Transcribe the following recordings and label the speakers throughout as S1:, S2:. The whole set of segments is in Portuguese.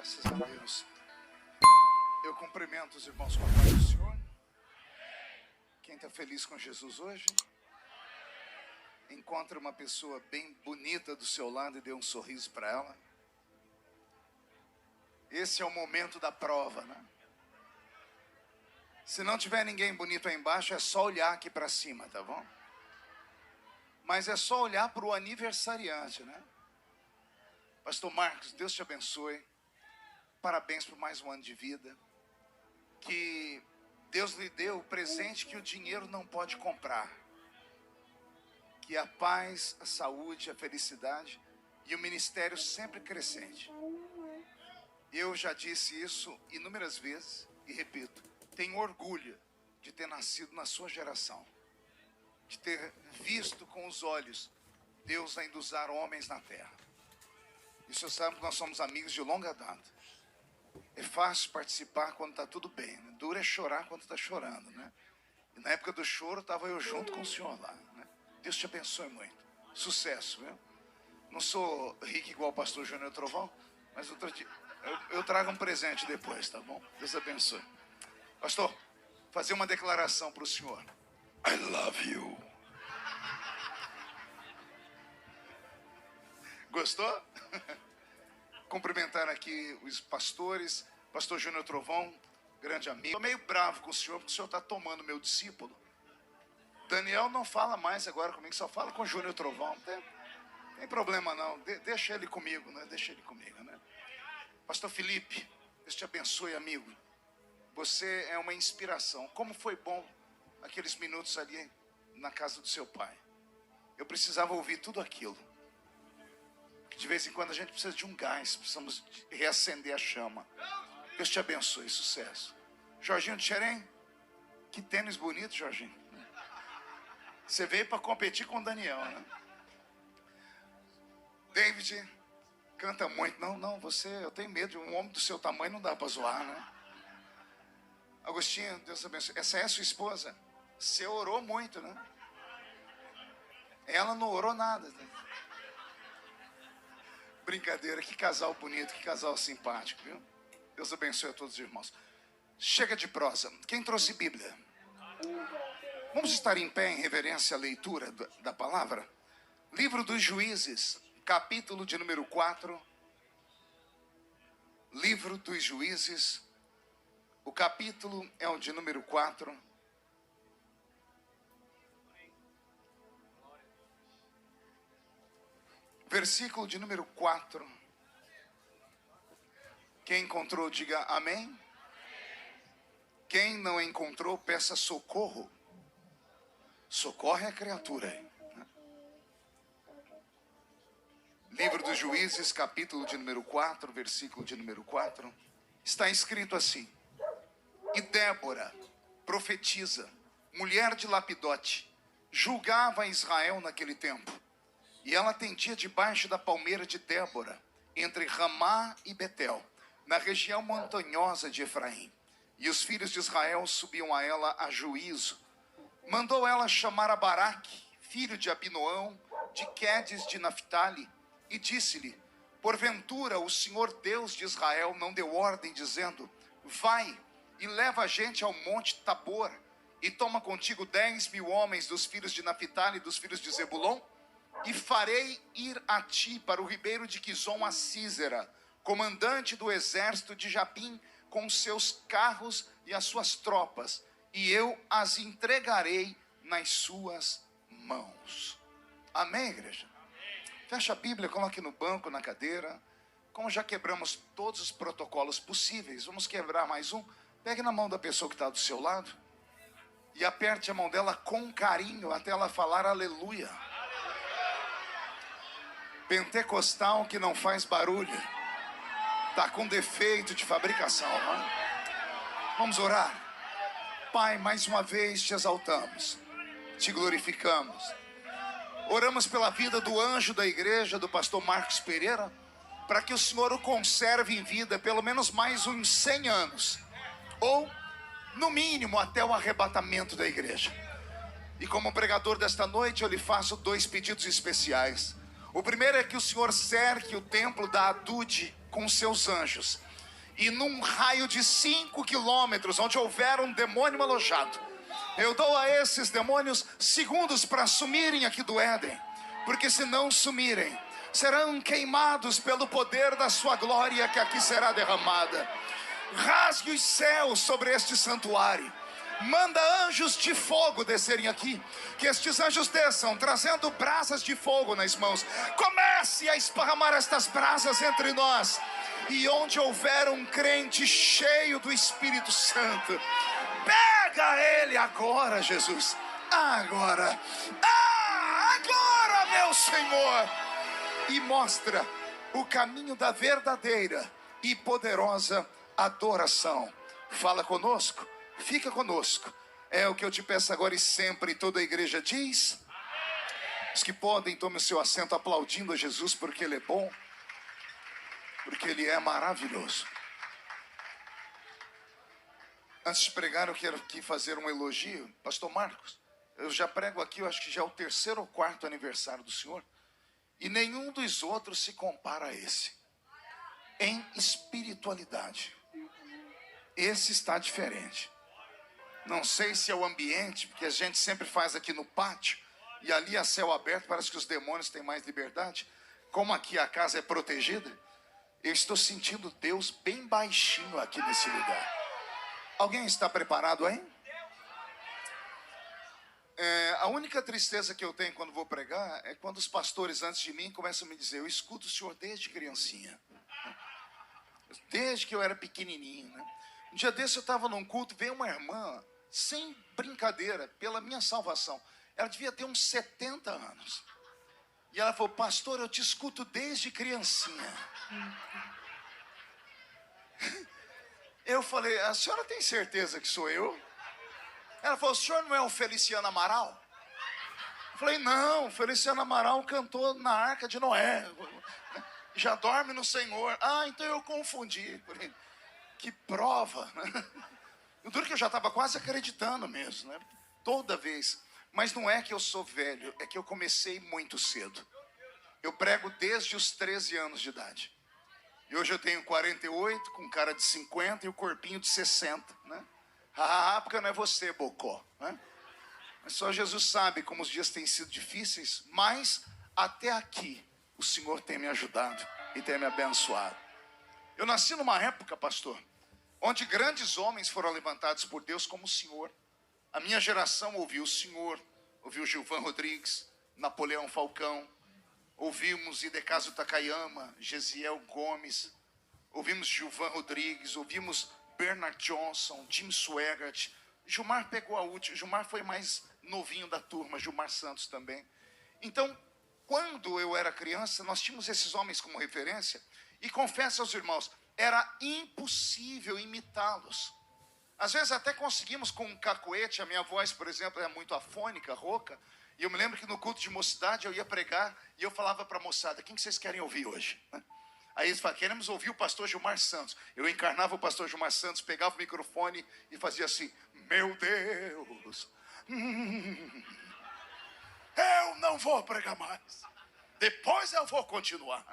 S1: Graças a Deus. Eu cumprimento os irmãos com a paz do Senhor. Quem está feliz com Jesus hoje, encontre uma pessoa bem bonita do seu lado e dê um sorriso para ela. Esse é o momento da prova, né? Se não tiver ninguém bonito aí embaixo, é só olhar aqui para cima, tá bom? Mas é só olhar para o aniversariante, né? Pastor Marcos, Deus te abençoe. Parabéns por mais um ano de vida. Que Deus lhe deu o presente que o dinheiro não pode comprar. Que a paz, a saúde, a felicidade e o ministério sempre crescente. Eu já disse isso inúmeras vezes e repito. Tenho orgulho de ter nascido na sua geração. De ter visto com os olhos Deus ainda usar homens na terra. E o senhor sabe que nós somos amigos de longa data. É fácil participar quando está tudo bem, né? Duro é chorar quando está chorando, né? E na época do choro estava eu junto com o senhor lá, né? Deus te abençoe muito. Sucesso, viu? Não sou rico igual o pastor Júnior Trovão, mas outro dia eu trago um presente depois, tá bom? Deus abençoe. Pastor, fazer uma declaração para o senhor. I love you. Gostou? Cumprimentar aqui os pastores, pastor Júnior Trovão, grande amigo. Estou meio bravo com o senhor, porque o senhor está tomando meu discípulo. Daniel não fala mais agora comigo, só fala com o Júnior Trovão. Não tem problema não, deixa ele comigo, né? Deixa ele comigo, né? Pastor Felipe, Deus te abençoe, amigo. Você é uma inspiração. Como foi bom aqueles minutos ali na casa do seu pai. Eu precisava ouvir tudo aquilo. De vez em quando a gente precisa de um gás, precisamos reacender a chama. Deus te abençoe, sucesso. Jorginho de Xerém, que tênis bonito, Jorginho. Você veio para competir com o Daniel, né? David, canta muito. Não, eu tenho medo, um homem do seu tamanho não dá para zoar, né? Agostinho, Deus te abençoe. Essa é a sua esposa? Você orou muito, né? Ela não orou nada, né? Brincadeira, que casal bonito, que casal simpático, viu? Deus abençoe a todos os irmãos. Chega de prosa. Quem trouxe Bíblia? Vamos estar em pé em reverência à leitura da palavra? Livro dos Juízes, capítulo de número 4. Livro dos Juízes, o capítulo é o de número 4. Versículo de número 4. Quem encontrou, diga amém. Quem não encontrou, peça socorro. Socorre a criatura. Livro dos Juízes, capítulo de número 4, versículo de número 4. Está escrito assim. E Débora, profetisa, mulher de Lapidote, julgava Israel naquele tempo. E ela atendia debaixo da palmeira de Débora, entre Ramá e Betel, na região montanhosa de Efraim. E os filhos de Israel subiam a ela a juízo. Mandou ela chamar a Baraque, filho de Abinoão, de Quedes de Naphtali, e disse-lhe, porventura o Senhor Deus de Israel não deu ordem, dizendo, vai e leva a gente ao monte Tabor, e toma contigo 10.000 homens dos filhos de Naphtali e dos filhos de Zebulon? E farei ir a ti para o ribeiro de Quizon a Sísera, comandante do exército de Jabim, com seus carros e as suas tropas, e eu as entregarei nas suas mãos. Amém, igreja? Amém. Fecha a Bíblia, coloque no banco, na cadeira. Como já quebramos todos os protocolos possíveis, vamos quebrar mais um. Pegue na mão da pessoa que está do seu lado e aperte a mão dela com carinho até ela falar aleluia. Pentecostal que não faz barulho, está com defeito de fabricação, né? Vamos orar. Pai, mais uma vez te exaltamos, te glorificamos. Oramos pela vida do anjo da igreja, do pastor Marcos Pereira, para que o Senhor o conserve em vida pelo menos mais uns 100 anos, ou no mínimo até o arrebatamento da igreja. E como pregador desta noite eu lhe faço 2 pedidos especiais. O primeiro é que o Senhor cerque o templo da Adude com seus anjos E num raio de 5 quilômetros, onde houver um demônio alojado, eu dou a esses demônios segundos para sumirem aqui do Éden. Porque se não sumirem, serão queimados pelo poder da sua glória que aqui será derramada. Rasgue os céus sobre este santuário. Manda anjos de fogo descerem aqui. Que estes anjos desçam, trazendo brasas de fogo nas mãos. Comece a esparramar estas brasas entre nós. E onde houver um crente cheio do Espírito Santo, pega ele agora, Jesus. Agora. Agora, meu Senhor. E mostra o caminho da verdadeira e poderosa adoração. Fala conosco, fica conosco. É o que eu te peço agora e sempre. E toda a igreja diz: os que podem, tomem o seu assento aplaudindo a Jesus, porque Ele é bom, porque Ele é maravilhoso. Antes de pregar, eu quero aqui fazer um elogio. Pastor Marcos, eu já prego aqui, eu acho que já é o 3º ou 4º aniversário do senhor. E nenhum dos outros se compara a esse. Em espiritualidade. Esse está diferente. Não sei se é o ambiente, porque a gente sempre faz aqui no pátio. E ali a céu aberto, parece que os demônios têm mais liberdade. Como aqui a casa é protegida, eu estou sentindo Deus bem baixinho aqui nesse lugar. Alguém está preparado aí? A única tristeza que eu tenho quando vou pregar é quando os pastores antes de mim começam a me dizer: eu escuto o senhor desde criancinha, desde que eu era pequenininho, né? Um dia desse eu estava num culto, veio uma irmã, sem brincadeira, pela minha salvação, ela devia ter uns 70 anos, e ela falou: pastor, eu te escuto desde criancinha. Eu falei: a senhora tem certeza que sou eu? Ela falou: o senhor não é o Feliciano Amaral? Eu falei: não, o Feliciano Amaral cantou na Arca de Noé. Já dorme no Senhor. Ah, então eu confundi. Falei: que prova, né? O duro que eu já estava quase acreditando mesmo, né? Toda vez. Mas não é que eu sou velho, é que eu comecei muito cedo. Eu prego desde os 13 anos de idade. E hoje eu tenho 48, com cara de 50 e o corpinho de 60, né? Porque não é você, Bocó, né? Mas só Jesus sabe como os dias têm sido difíceis, mas até aqui o Senhor tem me ajudado e tem me abençoado. Eu nasci numa época, pastor, onde grandes homens foram levantados por Deus como o Senhor. A minha geração ouviu o Senhor, ouviu Gilvan Rodrigues, Napoleão Falcão, ouvimos Hidekazu Takayama, Gesiel Gomes, ouvimos Gilvan Rodrigues, ouvimos Bernard Johnson, Jim Swaggart. Gilmar pegou a última. Gilmar foi mais novinho da turma, Gilmar Santos também. Então, quando eu era criança, nós tínhamos esses homens como referência. E confesso aos irmãos, era impossível imitá-los. Às vezes até conseguimos com um cacoete. A minha voz, por exemplo, é muito afônica, rouca. E eu me lembro que no culto de mocidade eu ia pregar e eu falava para a moçada: quem que vocês querem ouvir hoje? Aí eles falaram: queremos ouvir o pastor Gilmar Santos. Eu encarnava o pastor Gilmar Santos, pegava o microfone e fazia assim: meu Deus, eu não vou pregar mais, depois eu vou continuar.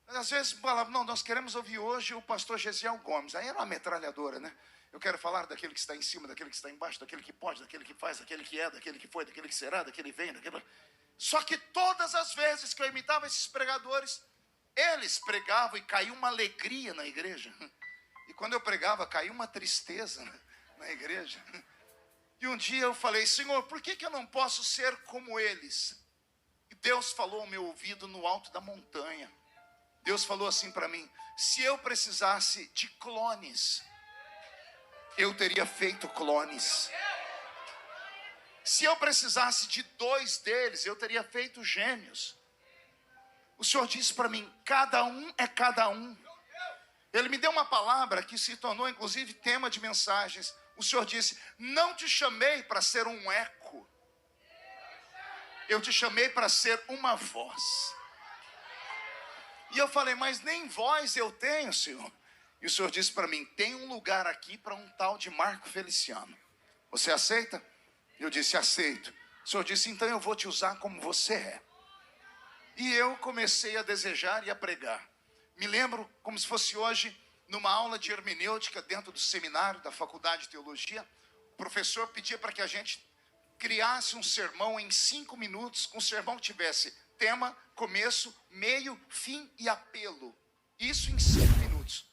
S1: Às vezes falavam: não, nós queremos ouvir hoje o pastor Gesiel Gomes. Aí era uma metralhadora, né? Eu quero falar daquele que está em cima, daquele que está embaixo, daquele que pode, daquele que faz, daquele que é, daquele que foi, daquele que será, daquele que vem, daquele... Só que todas as vezes que eu imitava esses pregadores, eles pregavam e caiu uma alegria na igreja. E quando eu pregava, caiu uma tristeza na igreja. E um dia eu falei: Senhor, por que eu não posso ser como eles? E Deus falou ao meu ouvido no alto da montanha. Deus falou assim para mim: se eu precisasse de clones, eu teria feito clones. Se eu precisasse de 2 deles, eu teria feito gêmeos. O Senhor disse para mim: cada um é cada um. Ele me deu uma palavra que se tornou inclusive tema de mensagens. O Senhor disse: não te chamei para ser um eco, eu te chamei para ser uma voz. E eu falei: mas nem voz eu tenho, Senhor. E o Senhor disse para mim: tem um lugar aqui para um tal de Marco Feliciano. Você aceita? Eu disse: aceito. O Senhor disse: então eu vou te usar como você é. E eu comecei a desejar e a pregar. Me lembro como se fosse hoje, numa aula de hermenêutica dentro do seminário da Faculdade de Teologia, o professor pedia para que a gente criasse um sermão em 5 minutos, um sermão que tivesse tema, começo, meio, fim e apelo. Isso em 5 minutos.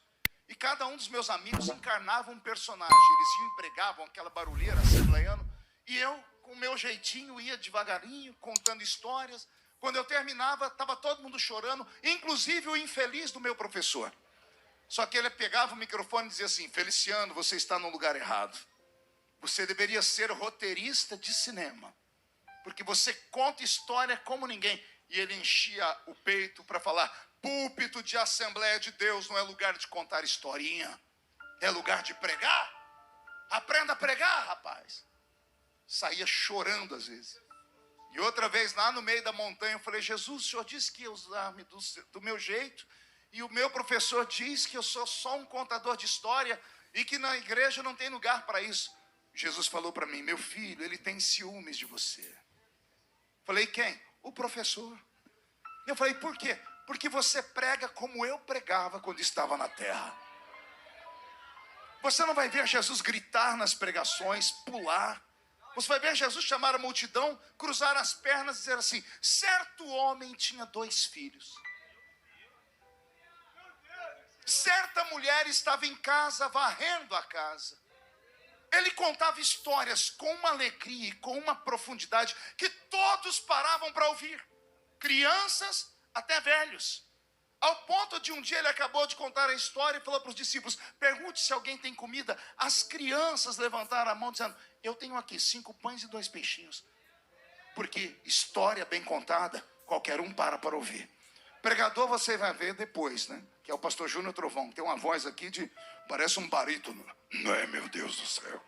S1: E cada um dos meus amigos encarnava um personagem. Eles iam e pregavam aquela barulheira assembleiana. E eu, com o meu jeitinho, ia devagarinho, contando histórias. Quando eu terminava, estava todo mundo chorando, inclusive o infeliz do meu professor. Só que ele pegava o microfone e dizia assim: Feliciano, você está no lugar errado. Você deveria ser roteirista de cinema, porque você conta história como ninguém. E ele enchia o peito para falar: púlpito de Assembleia de Deus não é lugar de contar historinha, é lugar de pregar. Aprenda a pregar, rapaz. Saía chorando às vezes. E outra vez, lá no meio da montanha, eu falei: Jesus, o senhor disse que ia usar-me do meu jeito, e o meu professor diz que eu sou só um contador de história e que na igreja não tem lugar para isso. Jesus falou para mim: meu filho, ele tem ciúmes de você. Falei: quem? O professor. Eu falei: por quê? Porque você prega como eu pregava quando estava na terra. Você não vai ver Jesus gritar nas pregações, pular. Você vai ver Jesus chamar a multidão, cruzar as pernas e dizer assim: certo homem tinha 2 filhos. Certa mulher estava em casa, varrendo a casa. Ele contava histórias com uma alegria e com uma profundidade que todos paravam para ouvir. Crianças até velhos. Ao ponto de um dia ele acabou de contar a história e falou para os discípulos: pergunte se alguém tem comida. As crianças levantaram a mão dizendo: eu tenho aqui 5 pães e 2 peixinhos. Porque história bem contada, qualquer um para ouvir. Pregador você vai ver depois, né? Que é o pastor Júnior Trovão. Tem uma voz aqui de... parece um barítono. Não é, meu Deus do céu.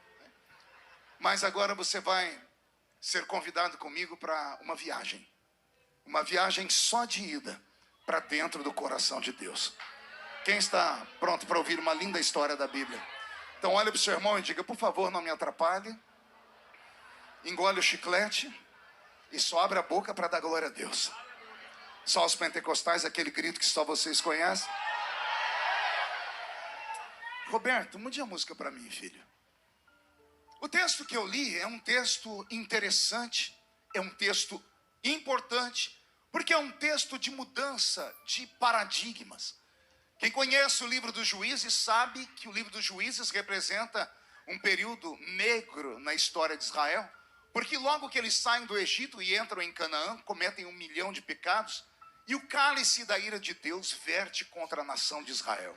S1: Mas agora você vai ser convidado comigo para uma viagem. Uma viagem só de ida para dentro do coração de Deus. Quem está pronto para ouvir uma linda história da Bíblia? Então olha para o seu irmão e diga: por favor, não me atrapalhe. Engole o chiclete e só abre a boca para dar glória a Deus. Só os pentecostais, aquele grito que só vocês conhecem. Roberto, mude a música para mim, filho. O texto que eu li é um texto interessante, é um texto importante, porque é um texto de mudança de paradigmas. Quem conhece o livro dos Juízes sabe que o livro dos Juízes representa um período negro na história de Israel, porque logo que eles saem do Egito e entram em Canaã, cometem 1 milhão de pecados, e o cálice da ira de Deus verte contra a nação de Israel.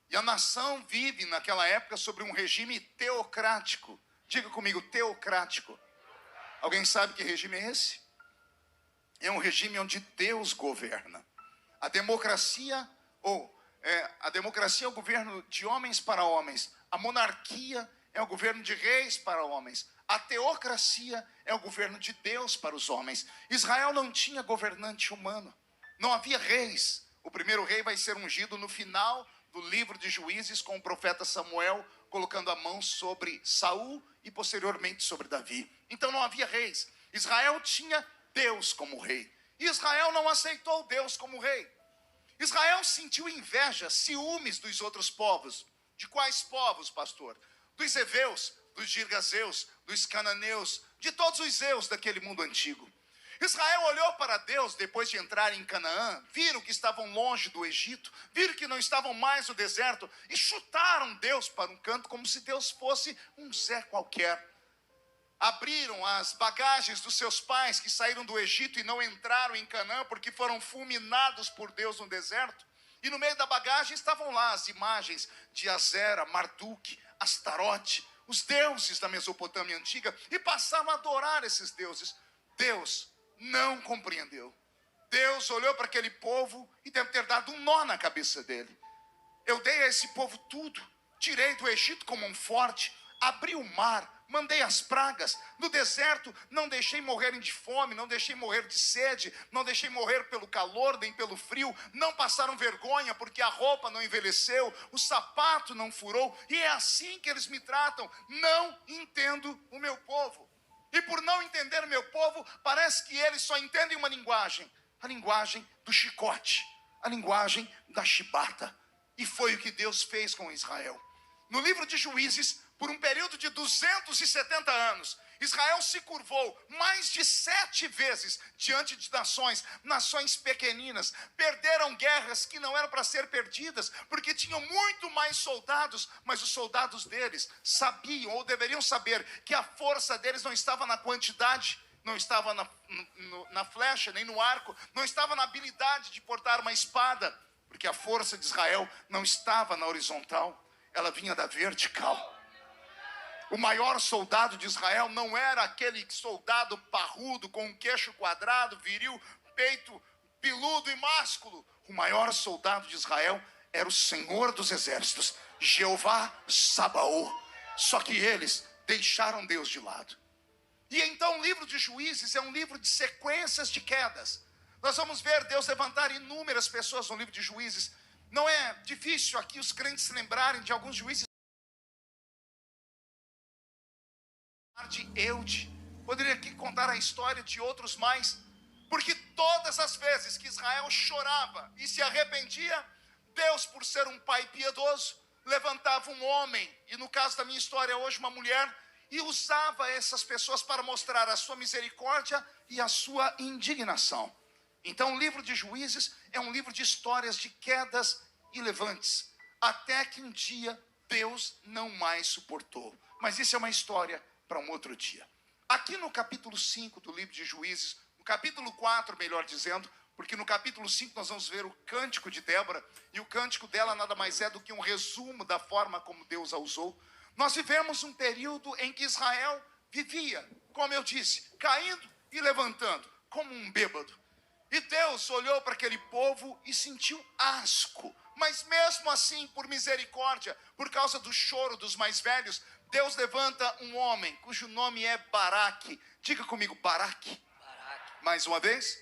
S1: E a nação vive naquela época sobre um regime teocrático. Diga comigo: teocrático. Alguém sabe que regime é esse? É um regime onde Deus governa. A democracia é o governo de homens para homens. A monarquia é o governo de reis para homens. A teocracia é o governo de Deus para os homens. Israel não tinha governante humano. Não havia reis. O primeiro rei vai ser ungido no final do livro de Juízes, com o profeta Samuel colocando a mão sobre Saul e posteriormente sobre Davi. Então não havia reis. Israel tinha Deus como rei. Israel não aceitou Deus como rei. Israel sentiu inveja, ciúmes dos outros povos. De quais povos, pastor? Dos heveus, dos girgazeus, dos cananeus, de todos os zeus daquele mundo antigo. Israel olhou para Deus depois de entrar em Canaã, viram que estavam longe do Egito, viram que não estavam mais no deserto e chutaram Deus para um canto como se Deus fosse um Zé qualquer. Abriram as bagagens dos seus pais que saíram do Egito e não entraram em Canaã porque foram fulminados por Deus no deserto. E no meio da bagagem estavam lá as imagens de Azera, Marduk, Astarote, os deuses da Mesopotâmia antiga, e passaram a adorar esses deuses. Deus não compreendeu. Deus olhou para aquele povo e deve ter dado um nó na cabeça dele. Eu dei a esse povo tudo, tirei do Egito como um forte, abri o mar, mandei as pragas, no deserto não deixei morrerem de fome, não deixei morrer de sede, não deixei morrer pelo calor nem pelo frio, não passaram vergonha porque a roupa não envelheceu, o sapato não furou, e é assim que eles me tratam. Não entendo o meu povo. E por não entender o meu povo, parece que eles só entendem uma linguagem, a linguagem do chicote, a linguagem da chibata. E foi o que Deus fez com Israel. No livro de Juízes, por um período de 270 anos, Israel se curvou mais de 7 vezes diante de nações pequeninas. Perderam guerras que não eram para ser perdidas, porque tinham muito mais soldados, mas os soldados deles sabiam, ou deveriam saber, que a força deles não estava na quantidade, não estava na flecha, nem no arco, não estava na habilidade de portar uma espada, porque a força de Israel não estava na horizontal, ela vinha da vertical. O maior soldado de Israel não era aquele soldado parrudo, com um queixo quadrado, viril, peito peludo e másculo. O maior soldado de Israel era o Senhor dos Exércitos, Jeová Sabaoth. Só que eles deixaram Deus de lado. E então o livro de Juízes é um livro de sequências de quedas. Nós vamos ver Deus levantar inúmeras pessoas no livro de Juízes. Não é difícil aqui os crentes se lembrarem de alguns juízes. De Eude, poderia aqui contar a história de outros mais, porque todas as vezes que Israel chorava e se arrependia, Deus, por ser um pai piedoso, levantava um homem, e no caso da minha história hoje uma mulher, e usava essas pessoas para mostrar a sua misericórdia e a sua indignação. Então o livro de Juízes é um livro de histórias de quedas e levantes, até que um dia Deus não mais suportou. Mas isso é uma história para um outro dia. Aqui no capítulo 5 do livro de Juízes, no capítulo 4, melhor dizendo, porque no capítulo 5 nós vamos ver o cântico de Débora, e o cântico dela nada mais é do que um resumo da forma como Deus a usou. Nós vivemos um período em que Israel vivia, como eu disse, caindo e levantando, como um bêbado. E Deus olhou para aquele povo e sentiu asco. Mas mesmo assim, por misericórdia, por causa do choro dos mais velhos, Deus levanta um homem cujo nome é Baraque. Diga comigo, Baraque.
S2: Baraque.
S1: Mais uma vez.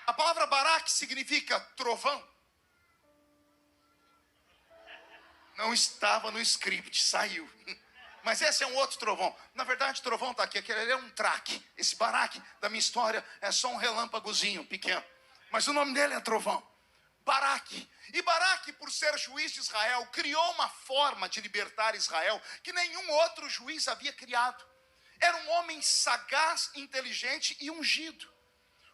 S1: A palavra Baraque significa trovão. Não estava no script, saiu. Mas esse é um outro trovão. Na verdade, trovão está aqui. Aquele é um traque. Esse Baraque da minha história é só um relâmpagozinho pequeno. Mas o nome dele é trovão. Baraque. E Baraque, por ser juiz de Israel, criou uma forma de libertar Israel que nenhum outro juiz havia criado. Era um homem sagaz, inteligente e ungido.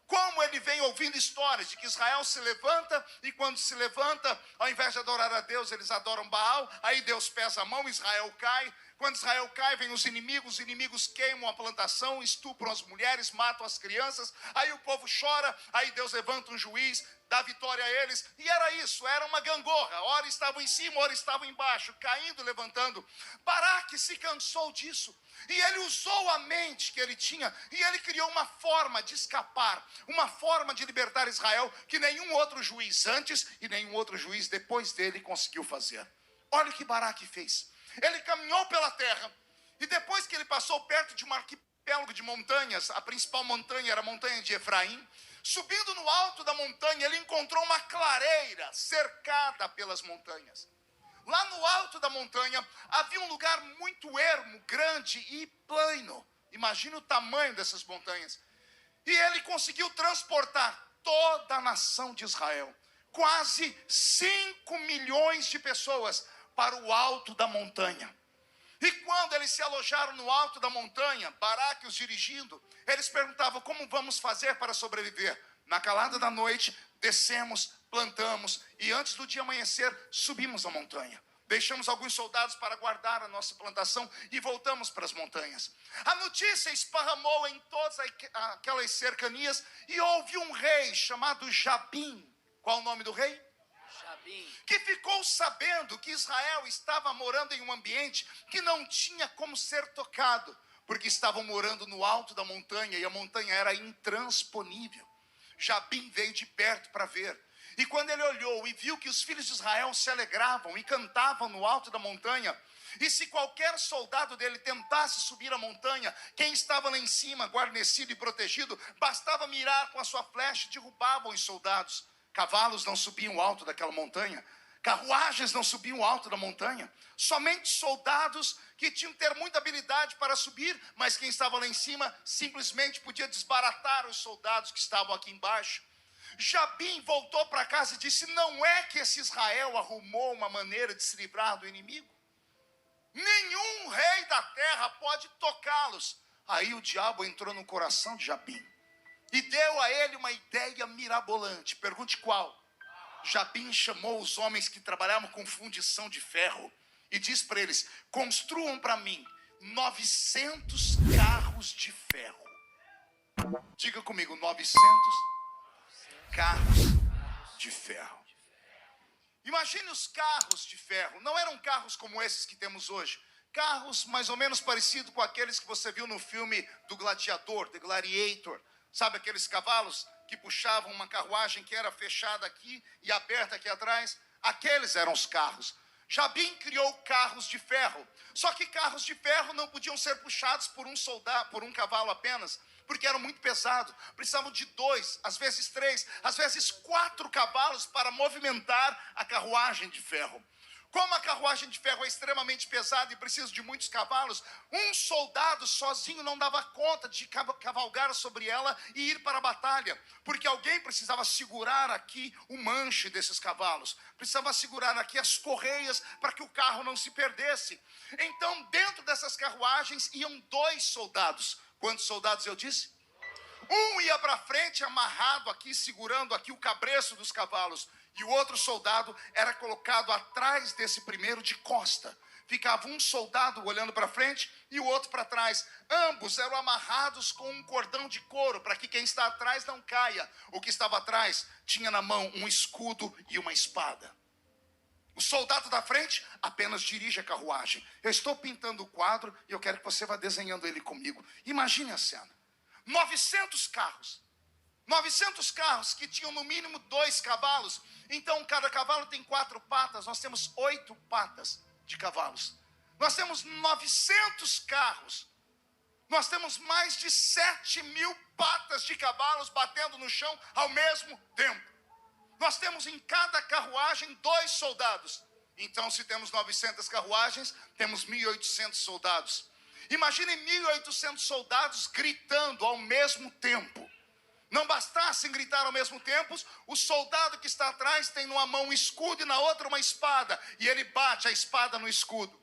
S1: Como ele vem ouvindo histórias de que Israel se levanta, e quando se levanta, ao invés de adorar a Deus, eles adoram Baal, aí Deus pesa a mão, Israel cai. Quando Israel cai, vem os inimigos queimam a plantação, estupram as mulheres, matam as crianças, aí o povo chora, aí Deus levanta um juiz, dá vitória a eles, e era isso, era uma gangorra, ora estavam em cima, ora estavam embaixo, caindo, levantando. Baraque se cansou disso, e ele usou a mente que ele tinha, e ele criou uma forma de escapar, uma forma de libertar Israel, que nenhum outro juiz antes, e nenhum outro juiz depois dele conseguiu fazer. Olha o que Baraque fez. Ele caminhou pela terra, e depois que ele passou perto de um arquipélago de montanhas, a principal montanha era a montanha de Efraim, subindo no alto da montanha, ele encontrou uma clareira cercada pelas montanhas. Lá no alto da montanha havia um lugar muito ermo, grande e plano. Imagina o tamanho dessas montanhas. E ele conseguiu transportar toda a nação de Israel, quase 5 milhões de pessoas, para o alto da montanha. E quando eles se alojaram no alto da montanha, Baraque os dirigindo, eles perguntavam: como vamos fazer para sobreviver? Na calada da noite, descemos, plantamos, e antes do dia amanhecer, subimos a montanha. Deixamos alguns soldados para guardar a nossa plantação e voltamos para as montanhas. A notícia esparramou em todas aquelas cercanias, e houve um rei chamado Jabim. Qual o nome do rei? Que ficou sabendo que Israel estava morando em um ambiente que não tinha como ser tocado, porque estavam morando no alto da montanha, e a montanha era intransponível. Jabim veio de perto para ver, e quando ele olhou e viu que os filhos de Israel se alegravam e cantavam no alto da montanha, e se qualquer soldado dele tentasse subir a montanha, quem estava lá em cima, guarnecido e protegido, bastava mirar com a sua flecha e derrubavam os soldados. Cavalos não subiam o alto daquela montanha, carruagens não subiam o alto da montanha, somente soldados que tinham que ter muita habilidade para subir, mas quem estava lá em cima simplesmente podia desbaratar os soldados que estavam aqui embaixo. Jabim voltou para casa e disse: não é que esse Israel arrumou uma maneira de se livrar do inimigo? Nenhum rei da terra pode tocá-los. Aí o diabo entrou no coração de Jabim e deu a ele uma ideia mirabolante. Pergunte qual? Jabim chamou os homens que trabalhavam com fundição de ferro e disse para eles: construam para mim 900 carros de ferro. Diga comigo, 900 carros de ferro. Imagine os carros de ferro. Não eram carros como esses que temos hoje. Carros mais ou menos parecidos com aqueles que você viu no filme do Gladiador, The Gladiator. Sabe aqueles cavalos que puxavam uma carruagem que era fechada aqui e aberta aqui atrás? Aqueles eram os carros. Jabim criou carros de ferro. Só que carros de ferro não podiam ser puxados por um soldado, por um cavalo apenas, porque eram muito pesados. Precisavam de 2, às vezes 3, às vezes 4 cavalos para movimentar a carruagem de ferro. Como a carruagem de ferro é extremamente pesada e precisa de muitos cavalos, um soldado sozinho não dava conta de cavalgar sobre ela e ir para a batalha, porque alguém precisava segurar aqui o manche desses cavalos, precisava segurar aqui as correias para que o carro não se perdesse. Então, dentro dessas carruagens iam 2 soldados. Quantos soldados eu disse? Um ia para frente amarrado aqui, segurando aqui o cabresto dos cavalos. E o outro soldado era colocado atrás desse primeiro de costa. Ficava um soldado olhando para frente e o outro para trás. Ambos eram amarrados com um cordão de couro para que quem está atrás não caia. O que estava atrás tinha na mão um escudo e uma espada. O soldado da frente apenas dirige a carruagem. Eu estou pintando o quadro e eu quero que você vá desenhando ele comigo. Imagine a cena. 900 carros. 900 carros que tinham no mínimo 2 cavalos. Então cada cavalo tem 4 patas. Nós temos 8 patas de cavalos. Nós temos 900 carros. Nós temos mais de 7.000 patas de cavalos batendo no chão ao mesmo tempo. Nós temos em cada carruagem 2 soldados. Então, se temos 900 carruagens, temos 1.800 soldados. Imaginem 1.800 soldados gritando ao mesmo tempo. Não bastassem gritar ao mesmo tempo, o soldado que está atrás tem numa mão um escudo e na outra uma espada. E ele bate a espada no escudo.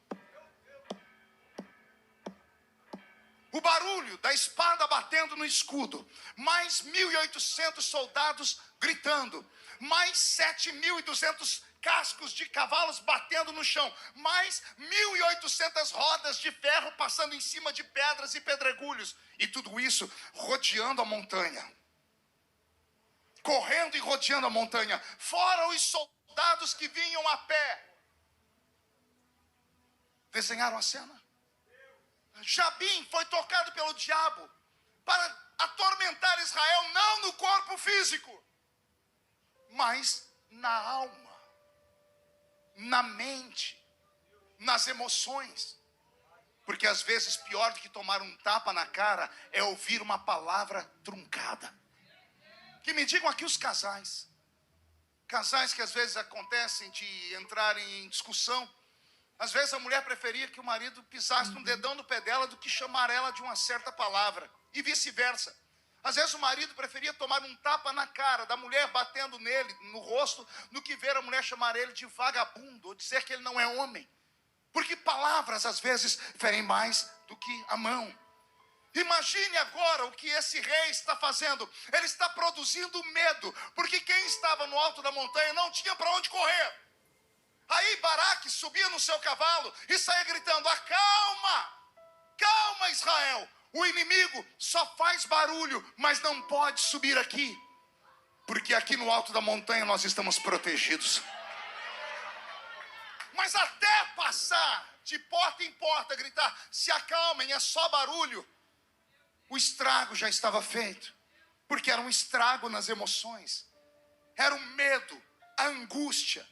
S1: O barulho da espada batendo no escudo. Mais 1.800 soldados gritando. Mais 7.200 cascos de cavalos batendo no chão. Mais 1.800 rodas de ferro passando em cima de pedras e pedregulhos. E tudo isso rodeando a montanha. Correndo e rodeando a montanha. Fora os soldados que vinham a pé. Desenharam a cena? Jabim foi tocado pelo diabo para atormentar Israel, não no corpo físico, mas na alma, na mente, nas emoções. Porque às vezes pior do que tomar um tapa na cara é ouvir uma palavra truncada. Que me digam aqui os casais. Casais que às vezes acontecem de entrarem em discussão. Às vezes a mulher preferia que o marido pisasse um dedão no pé dela do que chamar ela de uma certa palavra. E vice-versa. Às vezes o marido preferia tomar um tapa na cara da mulher batendo nele, no rosto, do que ver a mulher chamar ele de vagabundo ou dizer que ele não é homem. Porque palavras às vezes ferem mais do que a mão. Imagine agora o que esse rei está fazendo. Ele está produzindo medo, porque quem estava no alto da montanha não tinha para onde correr. Aí Baraque subia no seu cavalo e saía gritando: acalma, calma Israel, o inimigo só faz barulho, mas não pode subir aqui, porque aqui no alto da montanha nós estamos protegidos. Mas até passar de porta em porta, gritar: se acalmem, é só barulho, o estrago já estava feito, porque era um estrago nas emoções, era o medo, a angústia,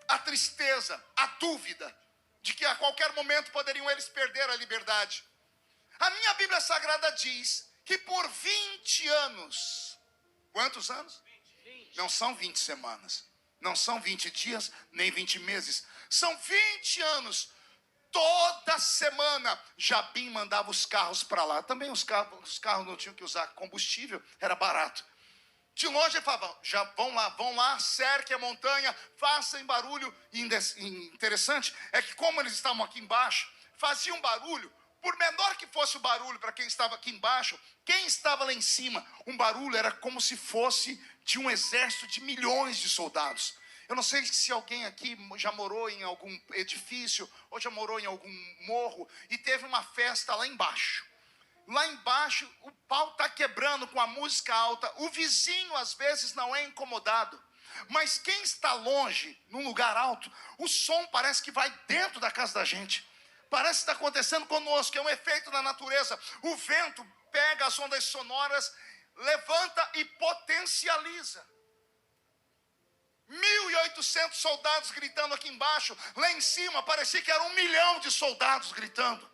S1: a tristeza, a dúvida de que a qualquer momento poderiam eles perder a liberdade. A minha Bíblia Sagrada diz que por 20 anos, quantos anos? 20. Não são 20 semanas, não são 20 dias, nem 20 meses, são 20 anos. Toda semana Jabim mandava os carros para lá. Também os carros não tinham que usar combustível, era barato. De longe ele falava, já vão lá, cerquem a montanha, façam barulho. E interessante é que como eles estavam aqui embaixo, faziam barulho, por menor que fosse o barulho para quem estava aqui embaixo, quem estava lá em cima, um barulho era como se fosse de um exército de milhões de soldados. Eu não sei se alguém aqui já morou em algum edifício, ou já morou em algum morro, e teve uma festa lá embaixo. Lá embaixo, o pau está quebrando com a música alta. O vizinho, às vezes, não é incomodado. Mas quem está longe, num lugar alto, o som parece que vai dentro da casa da gente. Parece que está acontecendo conosco, é um efeito da natureza. O vento pega as ondas sonoras, levanta e potencializa. 1.800 soldados gritando aqui embaixo. Lá em cima, parecia que era 1 milhão de soldados gritando.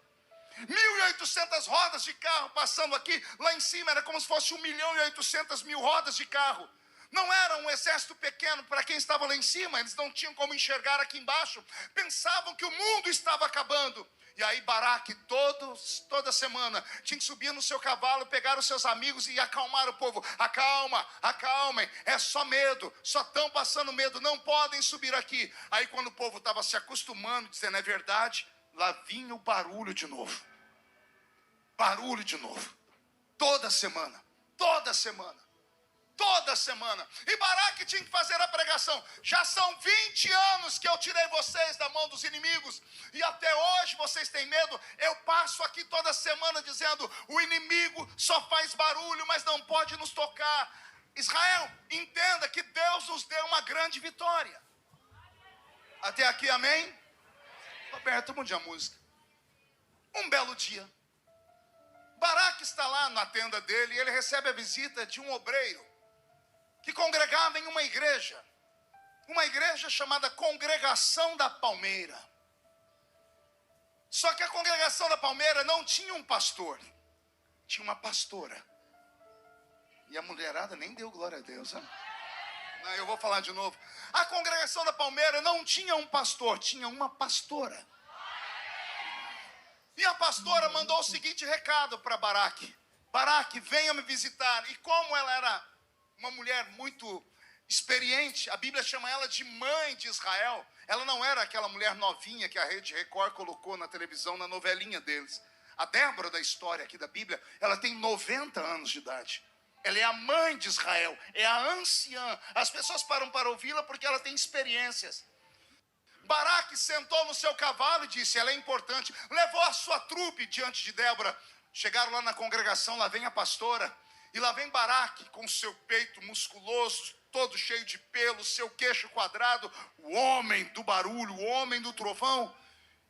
S1: 1.800 rodas de carro passando aqui, lá em cima era como se fosse 1.800.000 rodas de carro. Não era um exército pequeno para quem estava lá em cima, eles não tinham como enxergar aqui embaixo, pensavam que o mundo estava acabando. E aí Baraque, toda semana, tinha que subir no seu cavalo, pegar os seus amigos e acalmar o povo. Acalmem, é só medo, só estão passando medo, não podem subir aqui. Aí quando o povo estava se acostumando, dizendo é verdade, lá vinha o barulho de novo. Barulho de novo. Toda semana. E Baraque tinha que fazer a pregação. Já são 20 anos que eu tirei vocês da mão dos inimigos. E até hoje vocês têm medo. Eu passo aqui toda semana dizendo, o inimigo só faz barulho, mas não pode nos tocar. Israel, entenda que Deus nos deu uma grande vitória. Até aqui, amém? Roberto, mude a música. Um belo dia, Baraque está lá na tenda dele e ele recebe a visita de um obreiro que congregava em uma igreja chamada Congregação da Palmeira. Só que a Congregação da Palmeira não tinha um pastor, tinha uma pastora. E a mulherada nem deu glória a Deus, né? Não, eu vou falar de novo. A Congregação da Palmeira não tinha um pastor, tinha uma pastora. E a pastora mandou o seguinte recado para Baraque. Baraque, venha me visitar. E como ela era uma mulher muito experiente, a Bíblia chama ela de mãe de Israel. Ela não era aquela mulher novinha que a Rede Record colocou na televisão, na novelinha deles. A Débora da história aqui da Bíblia, ela tem 90 anos de idade. Ela é a mãe de Israel, é a anciã. As pessoas param para ouvi-la porque ela tem experiências. Baraque sentou no seu cavalo e disse, ela é importante. Levou a sua trupe diante de Débora. Chegaram lá na congregação, lá vem a pastora. E lá vem Baraque com seu peito musculoso, todo cheio de pelo, seu queixo quadrado. O homem do barulho, o homem do trovão.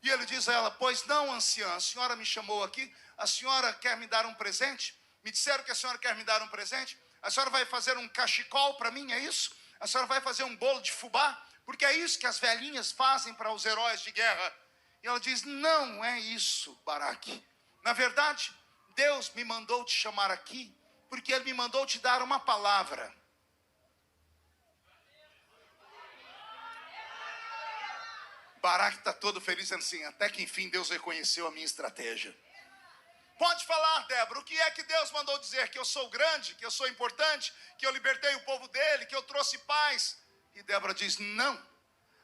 S1: E ele diz a ela, pois não, anciã, a senhora me chamou aqui. A senhora quer me dar um presente? Me disseram que a senhora quer me dar um presente. A senhora vai fazer um cachecol para mim, é isso? A senhora vai fazer um bolo de fubá? Porque é isso que as velhinhas fazem para os heróis de guerra. E ela diz, não é isso, Baraque. Na verdade, Deus me mandou te chamar aqui, porque Ele me mandou te dar uma palavra. Baraque está todo feliz, assim, até que enfim Deus reconheceu a minha estratégia. Pode falar, Débora, o que é que Deus mandou dizer? Que eu sou grande, que eu sou importante, que eu libertei o povo dele, que eu trouxe paz. E Débora diz, não,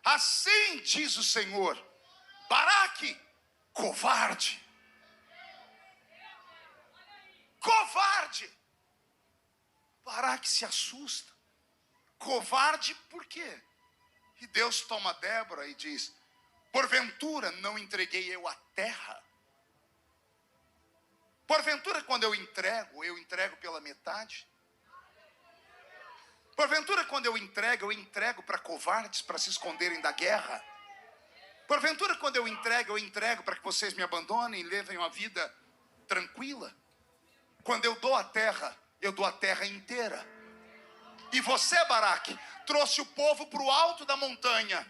S1: assim diz o Senhor, Baraque, covarde. Covarde. Baraque se assusta. Covarde por quê? E Deus toma Débora e diz, porventura não entreguei eu a terra? Porventura quando eu entrego pela metade? Porventura, quando eu entrego para covardes, para se esconderem da guerra. Porventura, quando eu entrego para que vocês me abandonem e levem uma vida tranquila. Quando eu dou a terra inteira. E você, Baraque, trouxe o povo para o alto da montanha.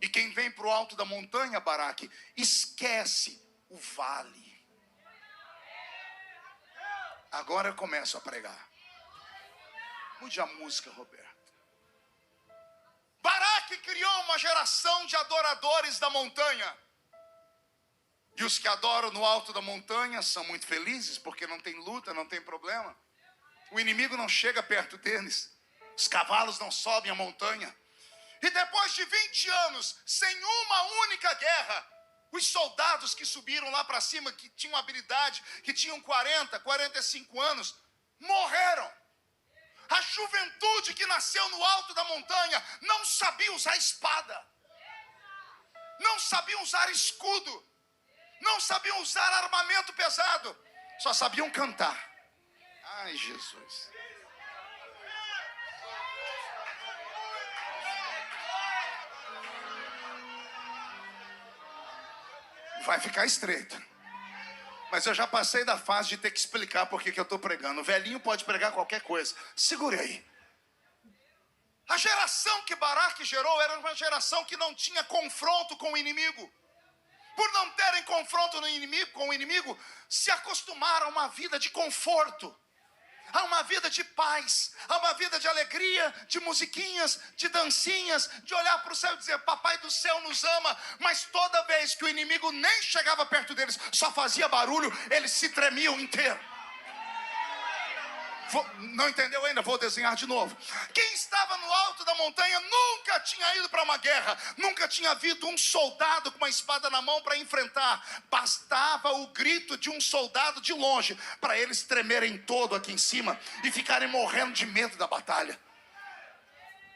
S1: E quem vem para o alto da montanha, Baraque, esquece o vale. Agora eu começo a pregar. Mude a música, Roberto. Baraque criou uma geração de adoradores da montanha. E os que adoram no alto da montanha são muito felizes, porque não tem luta, não tem problema. O inimigo não chega perto deles. Os cavalos não sobem a montanha. E depois de 20 anos, sem uma única guerra, os soldados que subiram lá para cima, que tinham habilidade, que tinham 40, 45 anos, morreram. A juventude que nasceu no alto da montanha não sabia usar espada, não sabiam usar escudo, não sabiam usar armamento pesado, só sabiam cantar. Ai, Jesus. Vai ficar estreito. Mas eu já passei da fase de ter que explicar por que eu estou pregando. O velhinho pode pregar qualquer coisa. Segure aí. A geração que Baraque gerou era uma geração que não tinha confronto com o inimigo. Por não terem confronto com o inimigo, se acostumaram a uma vida de conforto, a uma vida de paz, a uma vida de alegria, de musiquinhas, de dancinhas, de olhar para o céu e dizer: papai do céu nos ama. Mas toda vez que o inimigo nem chegava perto deles, só fazia barulho, eles se tremiam inteiro. Não entendeu ainda? Vou desenhar de novo. Quem estava no alto da montanha nunca tinha ido para uma guerra, nunca tinha visto um soldado com uma espada na mão para enfrentar. Bastava o grito de um soldado de longe para eles tremerem todo aqui em cima e ficarem morrendo de medo da batalha.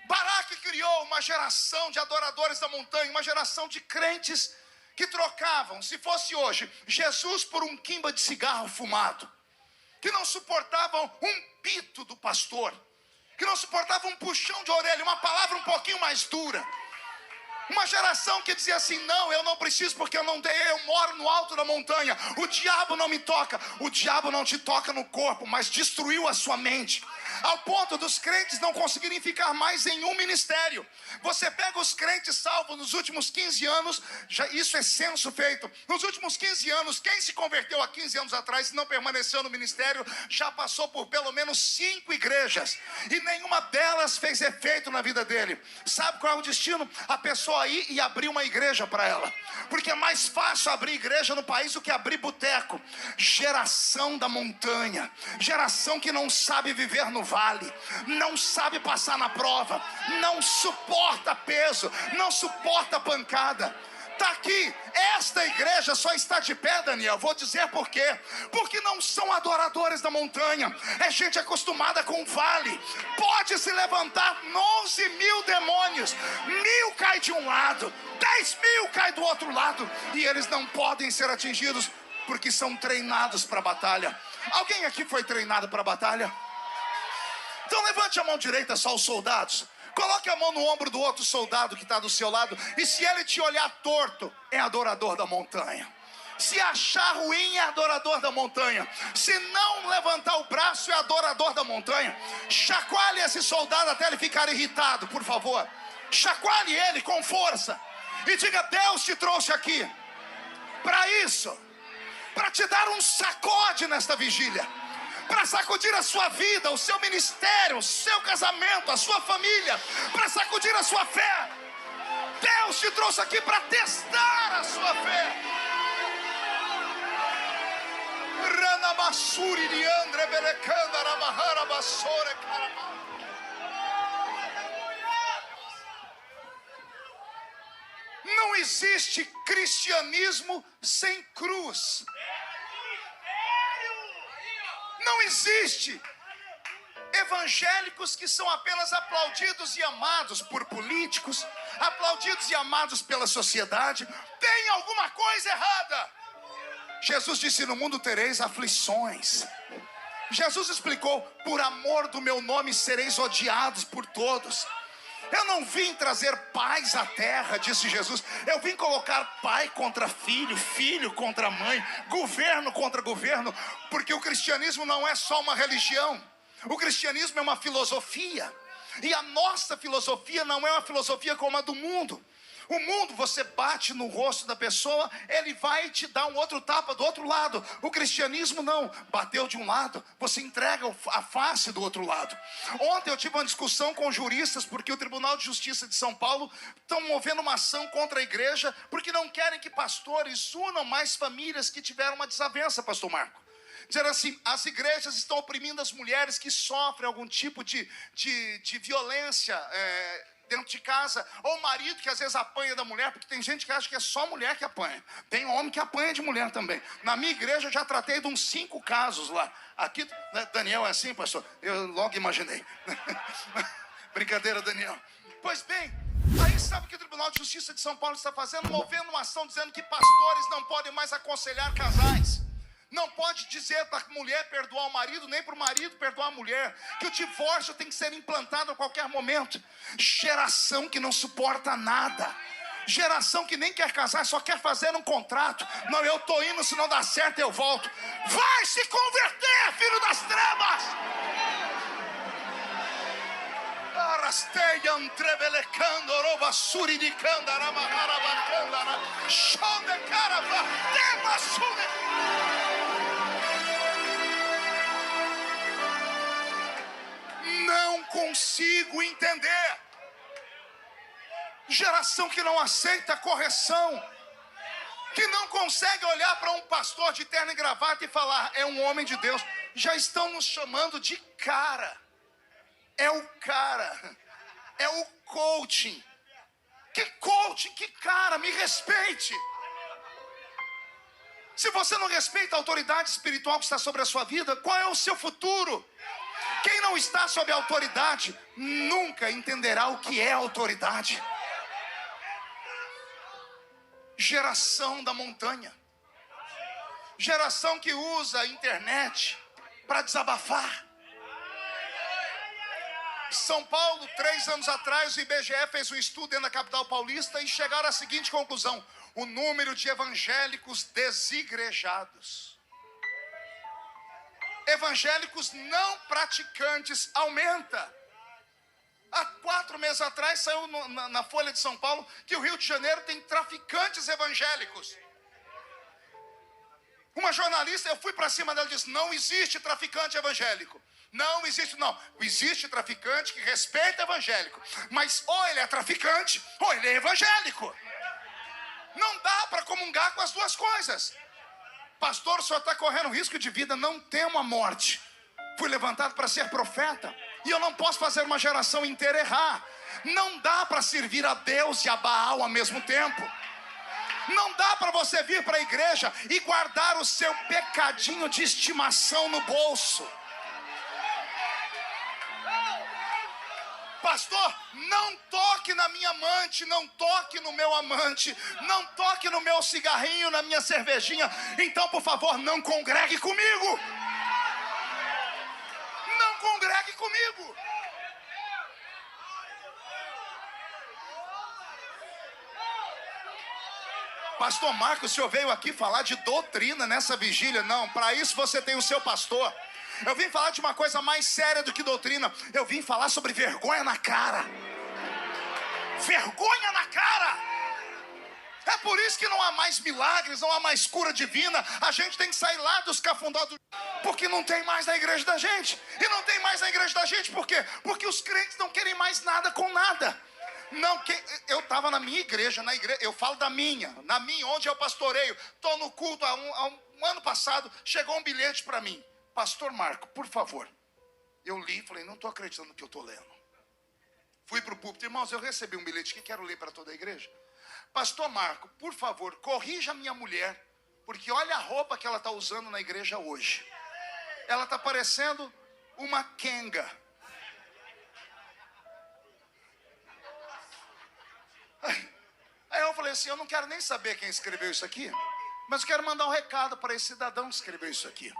S1: Baraque criou uma geração de adoradores da montanha, uma geração de crentes que trocavam, se fosse hoje, Jesus por um quimba de cigarro fumado, que não suportavam um pito do pastor, que não suportavam um puxão de orelha, uma palavra um pouquinho mais dura. Uma geração que dizia assim: não, eu não preciso porque eu moro no alto da montanha, o diabo não me toca. O diabo não te toca no corpo, mas destruiu a sua mente, ao ponto dos crentes não conseguirem ficar mais em um ministério. Você pega os crentes salvos nos últimos 15 anos, isso é censo feito, nos últimos 15 anos, quem se converteu há 15 anos atrás e não permaneceu no ministério, já passou por pelo menos 5 igrejas, e nenhuma delas fez efeito na vida dele. Sabe qual é o destino? A pessoa aí e abrir uma igreja para ela, porque é mais fácil abrir igreja no país do que abrir boteco. Geração da montanha, geração que não sabe viver no vale, não sabe passar na prova, não suporta peso, não suporta pancada. Está aqui, esta igreja só está de pé, Daniel. Vou dizer por quê. Porque não são adoradores da montanha, é gente acostumada com o vale. Pode se levantar 11 mil demônios, 1000 cai de um lado, 10.000 cai do outro lado, e eles não podem ser atingidos, porque são treinados para a batalha. Alguém aqui foi treinado para a batalha? Então levante a mão direita, só os soldados. Coloque a mão no ombro do outro soldado que está do seu lado, e se ele te olhar torto, é adorador da montanha. Se achar ruim, é adorador da montanha. Se não levantar o braço, é adorador da montanha. Chacoalhe esse soldado até ele ficar irritado, por favor. Chacoalhe ele com força e diga: Deus te trouxe aqui para isso, para te dar um sacode nesta vigília, para sacudir a sua vida, o seu ministério, o seu casamento, a sua família, para sacudir a sua fé. Deus te trouxe aqui para testar a sua fé. Não existe cristianismo sem cruz. Não existe evangélicos que são apenas aplaudidos e amados por políticos, aplaudidos e amados pela sociedade. Tem alguma coisa errada. Jesus disse: no mundo tereis aflições. Jesus explicou: por amor do meu nome sereis odiados por todos. Eu não vim trazer paz à terra, disse Jesus. Eu vim colocar pai contra filho, filho contra mãe, governo contra governo. Porque o cristianismo não é só uma religião. O cristianismo é uma filosofia. E a nossa filosofia não é uma filosofia como a do mundo. O mundo, você bate no rosto da pessoa, ele vai te dar um outro tapa do outro lado. O cristianismo não. Bateu de um lado, você entrega a face do outro lado. Ontem eu tive uma discussão com juristas, porque o Tribunal de Justiça de São Paulo estão movendo uma ação contra a igreja, porque não querem que pastores unam mais famílias que tiveram uma desavença, pastor Marco. dizendo assim: as igrejas estão oprimindo as mulheres que sofrem algum tipo de violência dentro de casa, ou o marido que às vezes apanha da mulher, porque tem gente que acha que é só mulher que apanha, tem homem que apanha de mulher também. Na minha igreja eu já tratei de uns 5 casos lá. Aqui, né, Daniel é assim, pastor? Eu logo imaginei. Brincadeira, Daniel. Pois bem, aí sabe o que o Tribunal de Justiça de São Paulo está fazendo? Movendo uma ação dizendo que pastores não podem mais aconselhar casais. Não pode dizer para a mulher perdoar o marido, nem para o marido perdoar a mulher, que o divórcio tem que ser implantado a qualquer momento. Geração que não suporta nada. Geração que nem quer casar, só quer fazer um contrato. Não, eu estou indo, se não dá certo eu volto. Vai se converter, filho das trevas! Arasteiam trebelecando, oroba suridicando, aramarabacanda, chone carava, tema sune. Não consigo entender. Geração que não aceita correção, que não consegue olhar para um pastor de terno e gravata e falar: é um homem de Deus. Já estão nos chamando de cara. É o cara, é o coaching. Que coaching, que cara, me respeite. Se você não respeita a autoridade espiritual que está sobre a sua vida, qual é o seu futuro? Quem não está sob autoridade nunca entenderá o que é autoridade. Geração da montanha, geração que usa a internet para desabafar. São Paulo, 3 anos atrás, o IBGE fez um estudo dentro da capital paulista e chegaram à seguinte conclusão: o número de evangélicos desigrejados, evangélicos não praticantes, aumenta. Há 4 meses atrás saiu na Folha de São Paulo que o Rio de Janeiro tem traficantes evangélicos. Uma jornalista, eu fui para cima dela e disse: não existe traficante evangélico. Não existe, não. Existe traficante que respeita evangélico, mas ou ele é traficante ou ele é evangélico. Não dá para comungar com as duas coisas. Pastor, o senhor está correndo risco de vida. Não temo a morte. Fui levantado para ser profeta e eu não posso fazer uma geração inteira errar. Não dá para servir a Deus e a Baal ao mesmo tempo. Não dá para você vir para a igreja e guardar o seu pecadinho de estimação no bolso. Pastor, não toque na minha amante, não toque no meu amante, não toque no meu cigarrinho, na minha cervejinha. Então, por favor, não congregue comigo. Não congregue comigo. Pastor Marcos, o senhor veio aqui falar de doutrina nessa vigília? Não, para isso você tem o seu pastor. Eu vim falar de uma coisa mais séria do que doutrina. Eu vim falar sobre vergonha na cara. Vergonha na cara. É por isso que não há mais milagres, não há mais cura divina. A gente tem que sair lá dos cafundós, porque não tem mais na igreja da gente. E não tem mais na igreja da gente por quê? Porque os crentes não querem mais nada com nada. Não, eu estava na minha igreja, eu falo na minha, onde eu pastoreio. Estou no culto há um ano passado, chegou um bilhete para mim: Pastor Marco, por favor. Eu li e falei: não estou acreditando no que eu estou lendo. Fui para o púlpito: irmãos, eu recebi um bilhete que quero ler para toda a igreja. Pastor Marco, por favor, corrija a minha mulher, porque olha a roupa que ela está usando na igreja hoje. Ela está parecendo uma quenga. Aí eu falei assim: eu não quero nem saber quem escreveu isso aqui, mas eu quero mandar um recado para esse cidadão que escreveu isso aqui.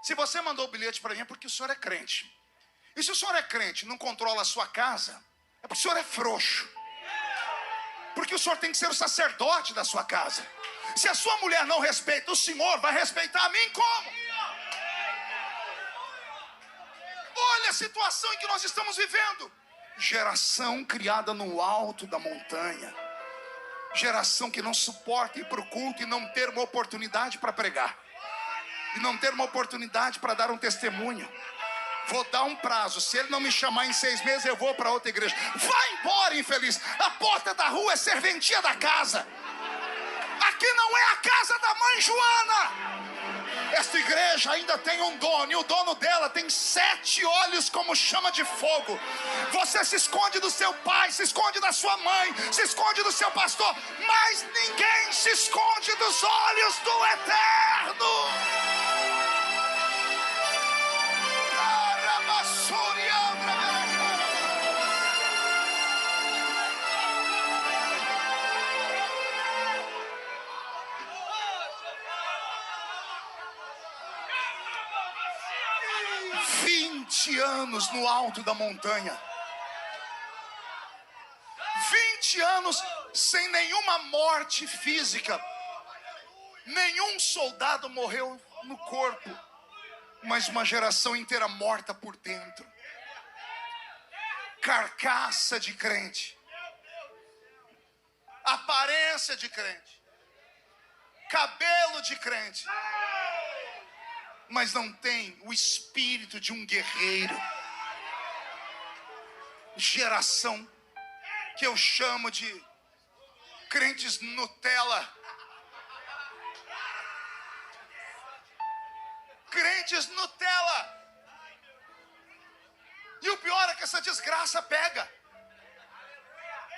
S1: Se você mandou o bilhete para mim é porque o senhor é crente. E se o senhor é crente e não controla a sua casa, é porque o senhor é frouxo. Porque o senhor tem que ser o sacerdote da sua casa. Se a sua mulher não respeita o senhor, vai respeitar a mim como? Olha a situação em que nós estamos vivendo. Geração criada no alto da montanha. Geração que não suporta ir para o culto e não ter uma oportunidade para pregar. E não ter uma oportunidade para dar um testemunho. Vou dar um prazo. Se ele não me chamar em 6 meses, eu vou para outra igreja. Vai embora, infeliz. A porta da rua é serventia da casa. Aqui não é a casa da mãe Joana. Esta igreja ainda tem um dono, e o dono dela tem 7 olhos como chama de fogo. Você se esconde do seu pai, se esconde da sua mãe, se esconde do seu pastor, mas ninguém se esconde dos olhos do Eterno. 20 anos no alto da montanha. 20 anos sem nenhuma morte física. Nenhum soldado morreu no corpo, mas uma geração inteira morta por dentro. Carcaça de crente. Aparência de crente. Cabelo de crente. Mas não tem o espírito de um guerreiro. Geração que eu chamo de crentes Nutella. Crentes Nutella. E o pior é que essa desgraça pega.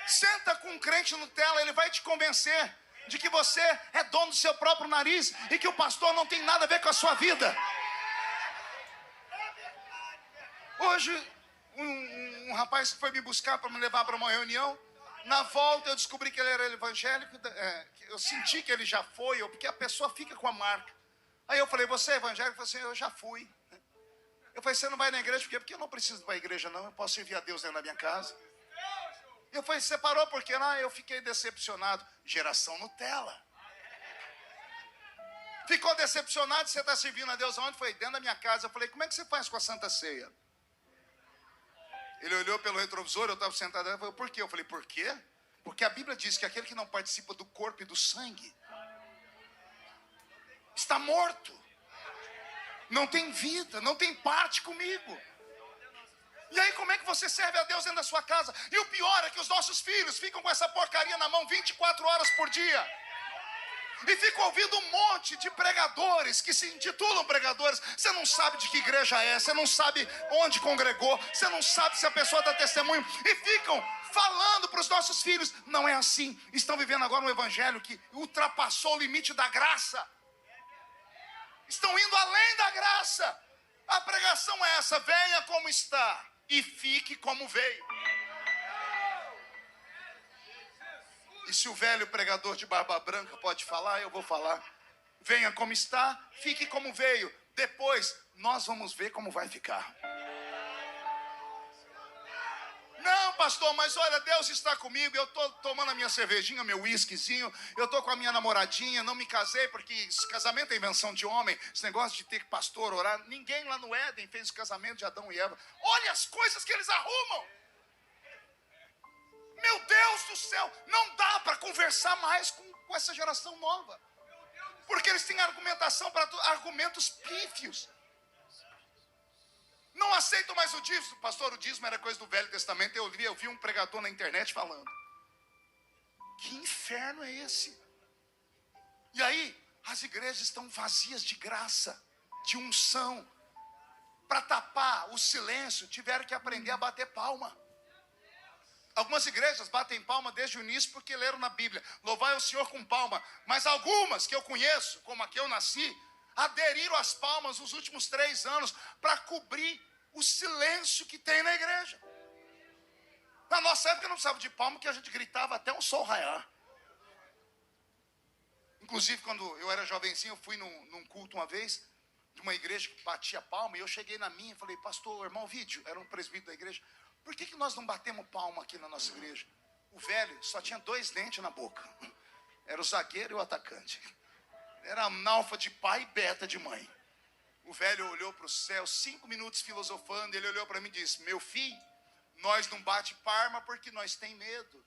S1: Senta com um crente Nutella, ele vai te convencer de que você é dono do seu próprio nariz e que o pastor não tem nada a ver com a sua vida. Hoje, um rapaz que foi me buscar para me levar para uma reunião, na volta eu descobri que ele era evangélico, eu senti que ele já foi, porque a pessoa fica com a marca. Aí eu falei, você é evangélico? Ele falou assim, eu já fui. Eu falei, você não vai na igreja por quê? Porque eu não preciso ir para a igreja não, eu posso servir a Deus dentro da minha casa. Eu falei, você parou por quê? Não, eu fiquei decepcionado. Geração Nutella. Ficou decepcionado, você está servindo a Deus aonde? Foi dentro da minha casa. Eu falei, como é que você faz com a Santa Ceia? Ele olhou pelo retrovisor, eu estava sentado, ele falou, por quê? Eu falei, por quê? Porque a Bíblia diz que aquele que não participa do corpo e do sangue está morto. Não tem vida, não tem parte comigo. E aí como é que você serve a Deus dentro da sua casa? E o pior é que os nossos filhos ficam com essa porcaria na mão 24 horas por dia. E ficam ouvindo um monte de pregadores que se intitulam pregadores. Você não sabe de que igreja é, você não sabe onde congregou, você não sabe se a pessoa dá testemunho. E ficam falando para os nossos filhos, não é assim. Estão vivendo agora um evangelho que ultrapassou o limite da graça. Estão indo além da graça. A pregação é essa, venha como está e fique como veio. E se o velho pregador de barba branca pode falar, eu vou falar. Venha como está, fique como veio. Depois, nós vamos ver como vai ficar. Não, pastor, mas olha, Deus está comigo. Eu estou tomando a minha cervejinha, meu whiskyzinho. Eu estou com a minha namoradinha, não me casei, porque casamento é invenção de homem. Esse negócio de ter pastor orar. Ninguém lá no Éden fez o casamento de Adão e Eva. Olha as coisas que eles arrumam. Meu Deus do céu, não dá para conversar mais com essa geração nova. Porque eles têm argumentação para argumentos pífios. Não aceitam mais o dízimo. Pastor, o dízimo era coisa do Velho Testamento. Eu vi um pregador na internet falando. Que inferno é esse? E aí, as igrejas estão vazias de graça, de unção. Para tapar o silêncio, tiveram que aprender a bater palma. Algumas igrejas batem palma desde o início porque leram na Bíblia. Louvai o Senhor com palma. Mas algumas que eu conheço, como a que eu nasci, aderiram às palmas nos últimos 3 anos para cobrir o silêncio que tem na igreja. Na nossa época não precisava de palma, que a gente gritava até o sol raiar. Inclusive, quando eu era jovenzinho, eu fui num culto uma vez, de uma igreja que batia palma, e eu cheguei na minha e falei, pastor, irmão Vídeo, era um presbítero da igreja, por que nós não batemos palma aqui na nossa igreja? O velho só tinha 2 dentes na boca. Era o zagueiro e o atacante. Era analfa de pai e beta de mãe. O velho olhou para o céu, 5 minutos filosofando, ele olhou para mim e disse, meu filho, nós não bate palma porque nós tem medo.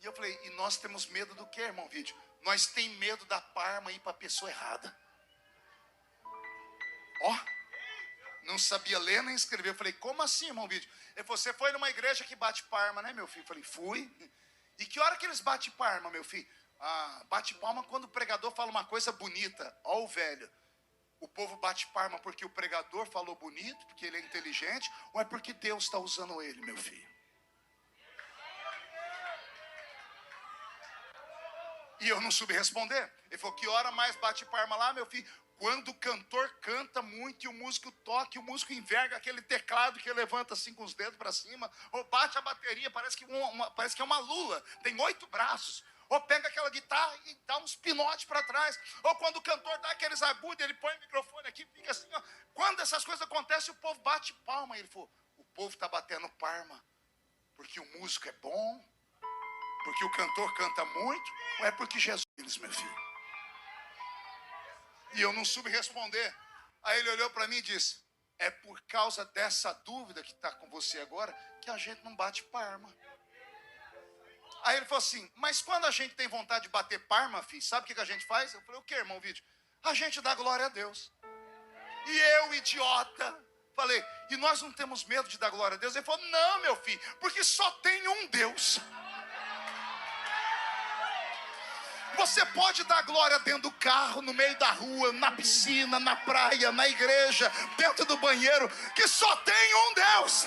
S1: E eu falei, e nós temos medo do quê, irmão Vídeo? Nós tem medo da palma ir para a pessoa errada. Ó. Não sabia ler nem escrever. Eu falei, como assim, irmão Vídeo? Ele falou, você foi numa igreja que bate palma, né, meu filho? Eu falei, fui. E que hora que eles batem palma, meu filho? bate palma quando o pregador fala uma coisa bonita. Ó o velho. O povo bate palma porque o pregador falou bonito, porque ele é inteligente, ou é porque Deus está usando ele, meu filho? E eu não soube responder. Ele falou, que hora mais bate palma lá, meu filho? Quando o cantor canta muito e o músico toca, e o músico enverga aquele teclado que levanta assim com os dedos para cima, ou bate a bateria, parece que é uma lula, tem 8 braços. Ou pega aquela guitarra e dá uns pinotes para trás. Ou quando o cantor dá aqueles agudos, ele põe o microfone aqui, fica assim, ó. Quando essas coisas acontecem, o povo bate palma. Ele falou, o povo está batendo palma porque o músico é bom, porque o cantor canta muito, ou é porque Jesus, meu filho? E eu não soube responder. Aí ele olhou para mim e disse, é por causa dessa dúvida que está com você agora, que a gente não bate palma. Aí ele falou assim, mas quando a gente tem vontade de bater palma, filho, sabe o que a gente faz? Eu falei, o que, irmão Vídeo? A gente dá glória a Deus. E eu, idiota, falei, e nós não temos medo de dar glória a Deus? Ele falou, não, meu filho, porque só tem um Deus. Você pode dar glória dentro do carro, no meio da rua, na piscina, na praia, na igreja, dentro do banheiro, que só tem um Deus.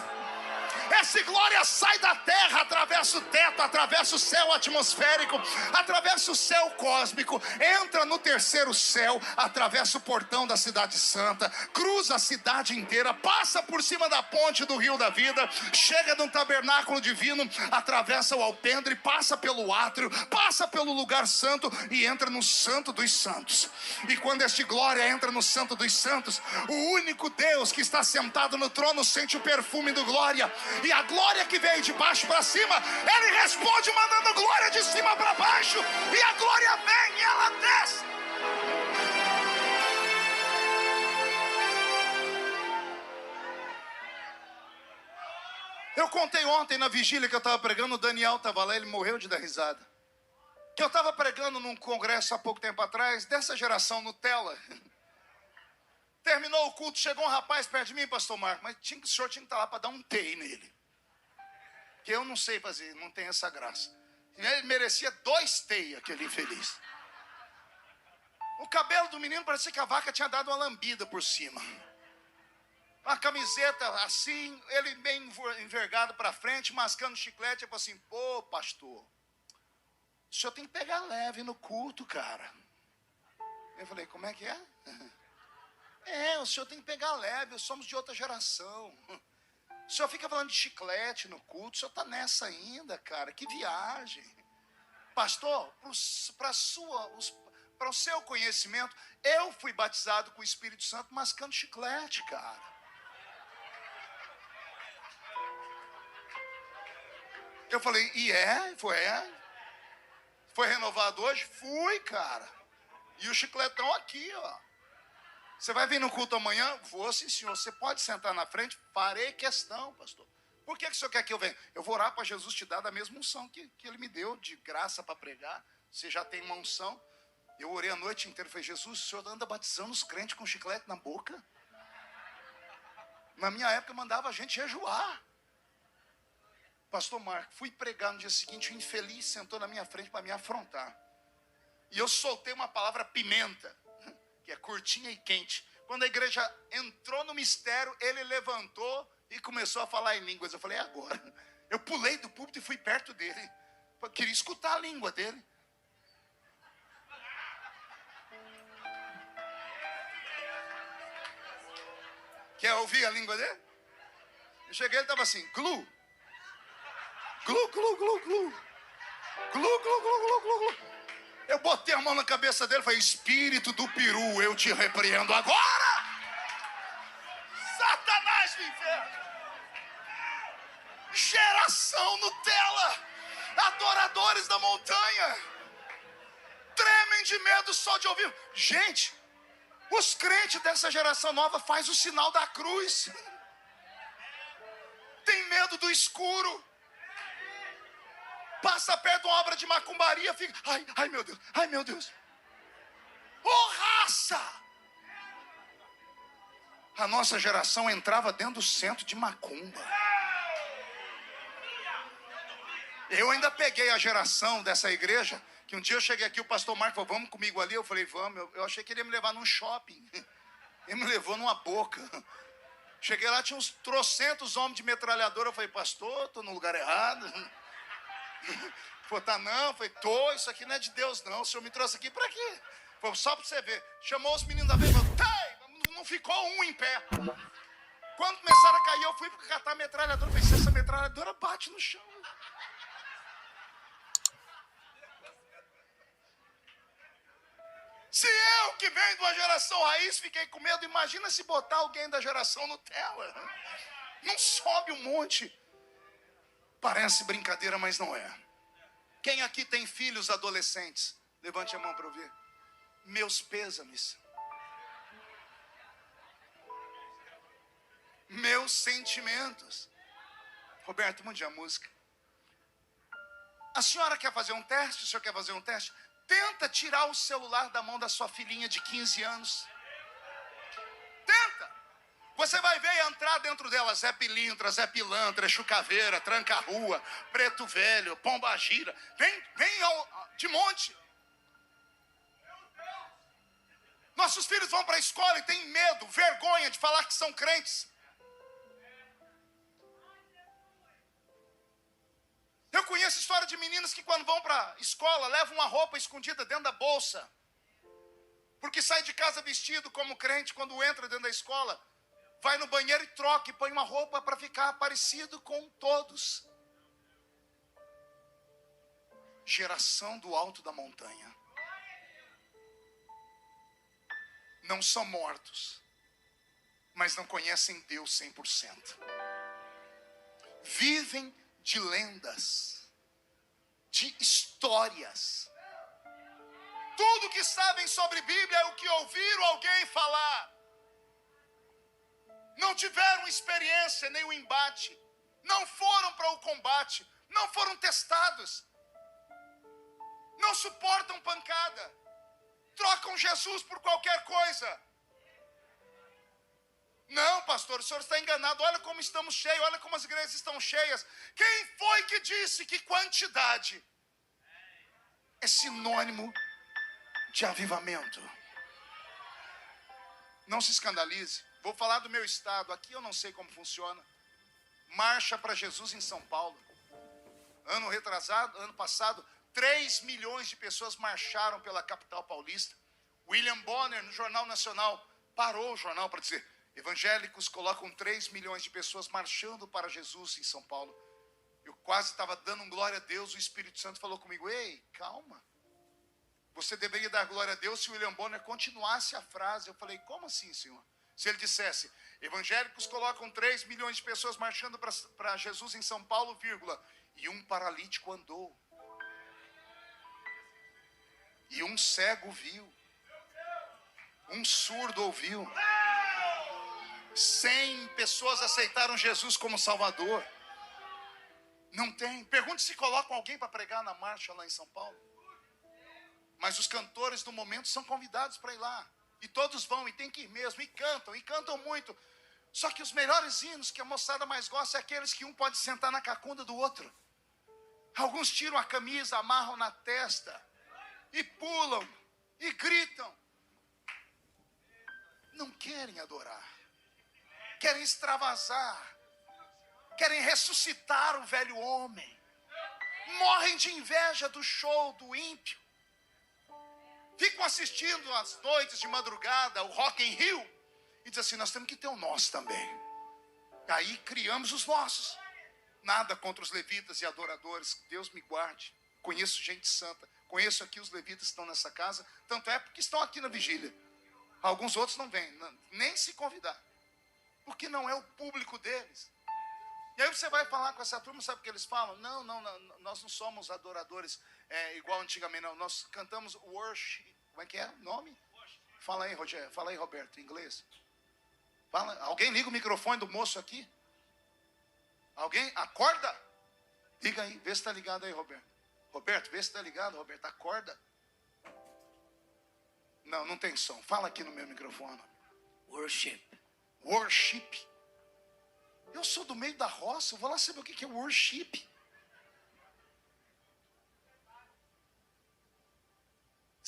S1: Essa glória sai da terra, atravessa o teto, atravessa o céu atmosférico, atravessa o céu cósmico, entra no terceiro céu, atravessa o portão da cidade santa, cruza a cidade inteira, passa por cima da ponte do rio da vida, chega no tabernáculo divino, atravessa o alpendre, passa pelo átrio, passa pelo lugar santo e entra no santo dos santos. E quando este glória entra no santo dos santos, o único Deus que está sentado no trono sente o perfume do glória. E a glória que veio de baixo para cima, ele responde mandando glória de cima para baixo. E a glória vem e ela desce. Eu contei ontem na vigília que eu estava pregando, o Daniel estava lá, ele morreu de dar risada. Que eu estava pregando num congresso há pouco tempo atrás, dessa geração Nutella. Terminou o culto, chegou um rapaz perto de mim, pastor Marco, mas o senhor tinha que estar lá para dar um tei nele. Que eu não sei fazer, não tem essa graça. Ele merecia 2 tei, aquele infeliz. O cabelo do menino parecia que a vaca tinha dado uma lambida por cima. Uma camiseta assim, ele bem envergado para frente, mascando chiclete. Eu falei assim, pô, pastor, o senhor tem que pegar leve no culto, cara. Eu falei, como é que é? O senhor tem que pegar leve, somos de outra geração. O senhor fica falando de chiclete no culto, o senhor está nessa ainda, cara, que viagem. Pastor, para o seu conhecimento, eu fui batizado com o Espírito Santo mascando chiclete, cara. Eu falei, Foi renovado hoje? Fui, cara. E o chicletão aqui, ó. Você vai vir no culto amanhã? Vou, sim, senhor. Você pode sentar na frente? Farei questão, pastor. Por que o senhor quer que eu venha? Eu vou orar para Jesus te dar da mesma unção que ele me deu, de graça para pregar. Você já tem uma unção. Eu orei a noite inteira. Falei, Jesus, o senhor anda batizando os crentes com chiclete na boca? Na minha época, eu mandava a gente jejuar. Pastor Marco, fui pregar no dia seguinte, o infeliz sentou na minha frente para me afrontar. E eu soltei uma palavra pimenta, que é curtinha e quente. Quando a igreja entrou no mistério, ele levantou e começou a falar em línguas. Eu falei, agora. Eu pulei do púlpito e fui perto dele. Eu queria escutar a língua dele. Quer ouvir a língua dele? Eu cheguei, ele estava assim, glu. Glu, glu, glu, glu. Glu, glu, glu, glu, glu, glu. Eu botei a mão na cabeça dele e falei, espírito do peru, eu te repreendo agora. Satanás do inferno. Geração Nutella. Adoradores da montanha. Tremem de medo só de ouvir. Gente, os crentes dessa geração nova fazem o sinal da cruz. Tem medo do escuro. Passa perto de uma obra de macumbaria, fica, ai meu Deus, ai meu Deus. Ô raça! A nossa geração entrava dentro do centro de macumba. Eu ainda peguei a geração dessa igreja Que um dia eu cheguei aqui, o pastor Marco falou, vamos comigo ali? Eu falei, vamos. Eu achei que ele ia me levar num shopping. Ele me levou numa boca. Cheguei lá, tinha uns trocentos homens de metralhadora. Eu falei, pastor, estou no lugar errado. Falei, tá não. Eu falei, tô, isso aqui não é de Deus não. O senhor me trouxe aqui para quê? Falei, só para você ver. Chamou os meninos da vez, falou, não ficou um em pé. Quando começaram a cair, eu fui para catar a metralhadora. Eu falei, essa metralhadora bate no chão. Se eu, que venho de uma geração raiz, fiquei com medo, imagina se botar alguém da geração Nutella. Não sobe um monte. Parece brincadeira, mas não é. Quem aqui tem filhos adolescentes? Levante a mão para eu ver. Meus pêsames. Meus sentimentos. Roberto, mude a música. A senhora quer fazer um teste? O senhor quer fazer um teste? Tenta tirar o celular da mão da sua filhinha de 15 anos. Tenta. Você vai ver entrar dentro dela Zé Pilintra, Zé Pilantra, Chucaveira, Tranca-Rua, Preto Velho, Pombagira. Vem de monte. Nossos filhos vão para a escola e têm medo, vergonha de falar que são crentes. Eu conheço história de meninas que quando vão para a escola levam uma roupa escondida dentro da bolsa. Porque sai de casa vestido como crente, quando entra dentro da escola, vai no banheiro e troca e põe uma roupa para ficar parecido com todos. Geração do alto da montanha. Não são mortos, mas não conhecem Deus 100%. Vivem de lendas, de histórias. Tudo que sabem sobre Bíblia é o que ouviram alguém falar. Não tiveram experiência nem o embate. Não foram para o combate. Não foram testados. Não suportam pancada. Trocam Jesus por qualquer coisa. Não, pastor, o senhor está enganado. Olha como estamos cheios, olha como as igrejas estão cheias. Quem foi que disse que quantidade é sinônimo de avivamento? Não se escandalize. Vou falar do meu estado. Aqui eu não sei como funciona. Marcha para Jesus em São Paulo. Ano passado, 3 milhões de pessoas marcharam pela capital paulista. William Bonner, no Jornal Nacional, parou o jornal para dizer: evangélicos colocam 3 milhões de pessoas marchando para Jesus em São Paulo. Eu quase estava dando um glória a Deus. O Espírito Santo falou comigo: ei, calma. Você deveria dar glória a Deus se o William Bonner continuasse a frase. Eu falei: como assim, senhor? Se ele dissesse: evangélicos colocam 3 milhões de pessoas marchando para Jesus em São Paulo, vírgula, e um paralítico andou. E um cego viu. Um surdo ouviu. 100 pessoas aceitaram Jesus como Salvador. Não tem. Pergunte se colocam alguém para pregar na marcha lá em São Paulo. Mas os cantores do momento são convidados para ir lá. E todos vão, e tem que ir mesmo. E cantam muito. Só que os melhores hinos que a moçada mais gosta é aqueles que um pode sentar na cacunda do outro. Alguns tiram a camisa, amarram na testa. E pulam. E gritam. Não querem adorar. Querem extravasar. Querem ressuscitar o velho homem. Morrem de inveja do show do ímpio. Ficam assistindo às noites de madrugada o Rock in Rio. E dizem assim: nós temos que ter o nosso também. Aí criamos os nossos. Nada contra os levitas e adoradores. Deus me guarde. Conheço gente santa. Conheço aqui os levitas que estão nessa casa. Tanto é porque estão aqui na vigília. Alguns outros não vêm, nem se convidar. Porque não é o público deles. E aí você vai falar com essa turma, sabe o que eles falam? Não, nós não somos adoradores igual antigamente, não. Nós cantamos worship. Como é que é o nome? Fala aí, Rogério. Fala aí, Roberto, em inglês. Fala. Alguém liga o microfone do moço aqui? Alguém? Acorda. Liga aí, vê se está ligado aí, Roberto. Roberto, vê se está ligado, Roberto. Acorda. Não tem som. Fala aqui no meu microfone.
S2: Worship.
S1: Worship. Eu sou do meio da roça, eu vou lá saber o que é worship.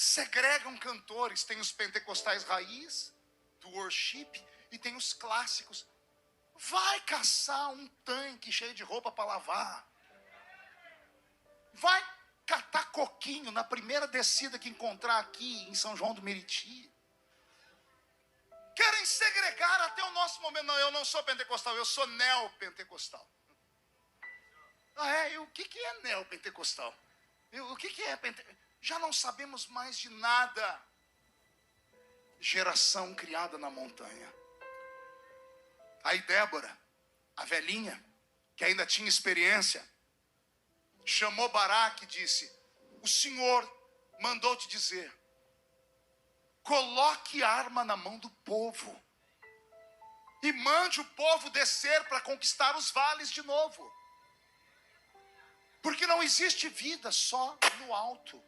S1: segregam cantores. Tem os pentecostais raiz, do worship, e tem os clássicos. Vai caçar um tanque cheio de roupa para lavar. Vai catar coquinho na primeira descida que encontrar aqui em São João do Meriti. Querem segregar até o nosso momento. Não, eu não sou pentecostal, eu sou neopentecostal. Ah, é? E o que é neopentecostal? O que é pentecostal? Já não sabemos mais de nada. Geração criada na montanha. Aí Débora, a velhinha, que ainda tinha experiência, chamou Baraque e disse: o Senhor mandou te dizer, coloque arma na mão do povo e mande o povo descer para conquistar os vales de novo. Porque não existe vida só no alto.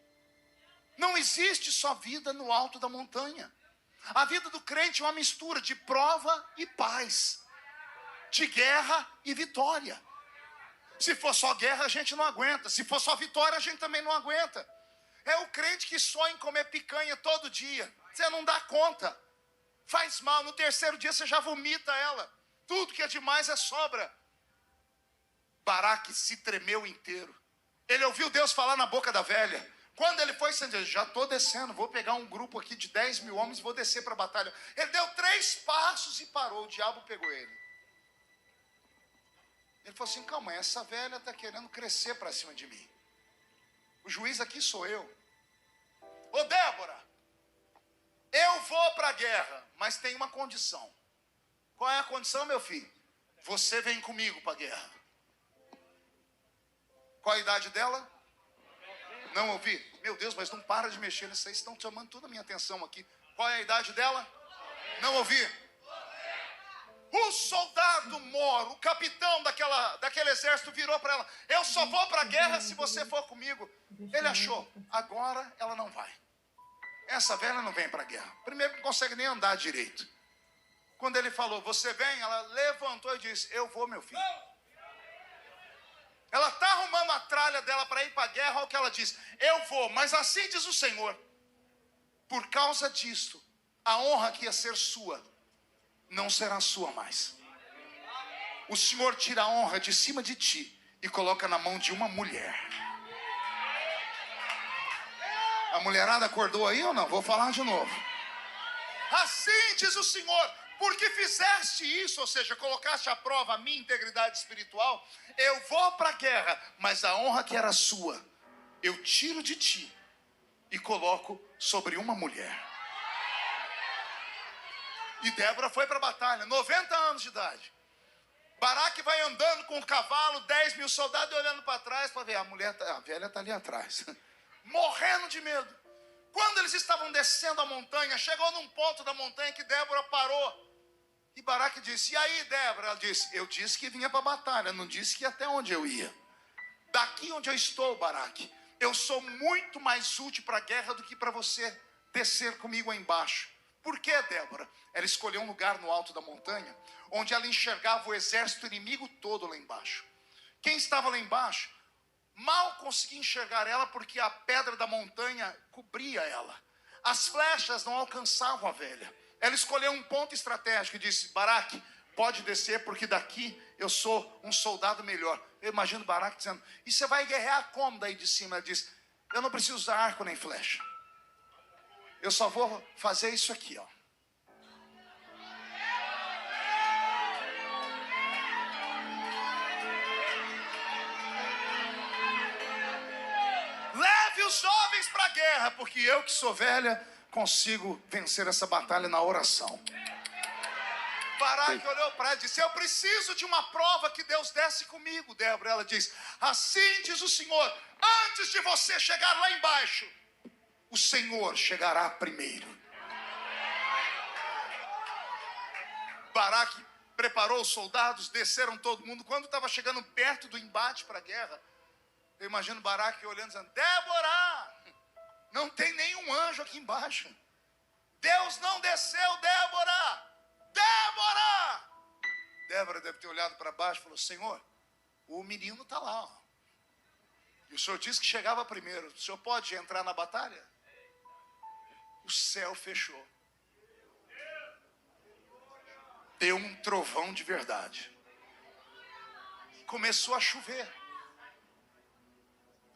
S1: Não existe só vida no alto da montanha. A vida do crente é uma mistura de prova e paz, de guerra e vitória. Se for só guerra, a gente não aguenta. Se for só vitória, a gente também não aguenta. É o crente que sonha em comer picanha todo dia. Você não dá conta. Faz mal. No terceiro dia, você já vomita ela. Tudo que é demais é sobra. Baraque se tremeu inteiro. Ele ouviu Deus falar na boca da velha. Quando ele foi, já estou descendo. Vou pegar um grupo aqui de 10 mil homens e vou descer para a batalha. Ele deu 3 passos e parou. O diabo pegou ele. Ele falou assim: calma, essa velha está querendo crescer para cima de mim. O juiz aqui sou eu. Ô Débora, eu vou para a guerra, mas tem uma condição. Qual é a condição, meu filho? Você vem comigo para a guerra. Qual a idade dela? Não ouvi? Meu Deus, mas não para de mexer nisso aí, estão chamando toda a minha atenção aqui. Qual é a idade dela? Não ouvi? O soldado mor, o capitão daquele exército virou para ela: eu só vou para a guerra se você for comigo. Ele achou, agora ela não vai. Essa velha não vem para a guerra. Primeiro, não consegue nem andar direito. Quando ele falou, você vem, ela levantou e disse: eu vou, meu filho. Ela está arrumando a tralha dela para ir para a guerra. Olha o que ela diz: eu vou, mas assim diz o Senhor, por causa disto, a honra que ia ser sua não será sua mais. O Senhor tira a honra de cima de ti e coloca na mão de uma mulher. A mulherada acordou aí ou não? Vou falar de novo. Assim diz o Senhor, porque fizeste isso, ou seja, colocaste à prova a minha integridade espiritual, eu vou para a guerra, mas a honra que era sua, eu tiro de ti e coloco sobre uma mulher. E Débora foi para a batalha, 90 anos de idade. Baraque vai andando com o cavalo, 10 mil soldados, olhando para trás para ver, a velha está ali atrás, morrendo de medo. Quando eles estavam descendo a montanha, chegou num ponto da montanha que Débora parou. E Baraque disse: e aí, Débora? Ela disse: eu disse que vinha para a batalha, não disse que até onde eu ia. Daqui onde eu estou, Baraque, eu sou muito mais útil para a guerra do que para você descer comigo aí embaixo. Por que, Débora? Ela escolheu um lugar no alto da montanha, onde ela enxergava o exército inimigo todo lá embaixo. Quem estava lá embaixo, mal conseguia enxergar ela, porque a pedra da montanha cobria ela. As flechas não alcançavam a velha. Ela escolheu um ponto estratégico e disse: Baraque, pode descer, porque daqui eu sou um soldado melhor. Eu imagino Baraque dizendo: e você vai guerrear como daí de cima? Ela disse: eu não preciso usar arco nem flecha. Eu só vou fazer isso aqui, ó. Leve os jovens para a guerra, porque eu que sou velha consigo vencer essa batalha na oração. Baraque olhou para ela e disse: eu preciso de uma prova que Deus desse comigo, Débora. Ela diz: assim diz o Senhor, antes de você chegar lá embaixo, o Senhor chegará primeiro. Baraque preparou os soldados, desceram todo mundo. Quando estava chegando perto do embate para a guerra, eu imagino Baraque olhando e dizendo: Débora, não tem nenhum anjo aqui embaixo. Deus não desceu, Débora! Débora! Débora deve ter olhado para baixo e falou: Senhor, o menino está lá, ó. E o Senhor disse que chegava primeiro. O Senhor pode entrar na batalha? o céu fechou. Deu um trovão de verdade. Começou a chover.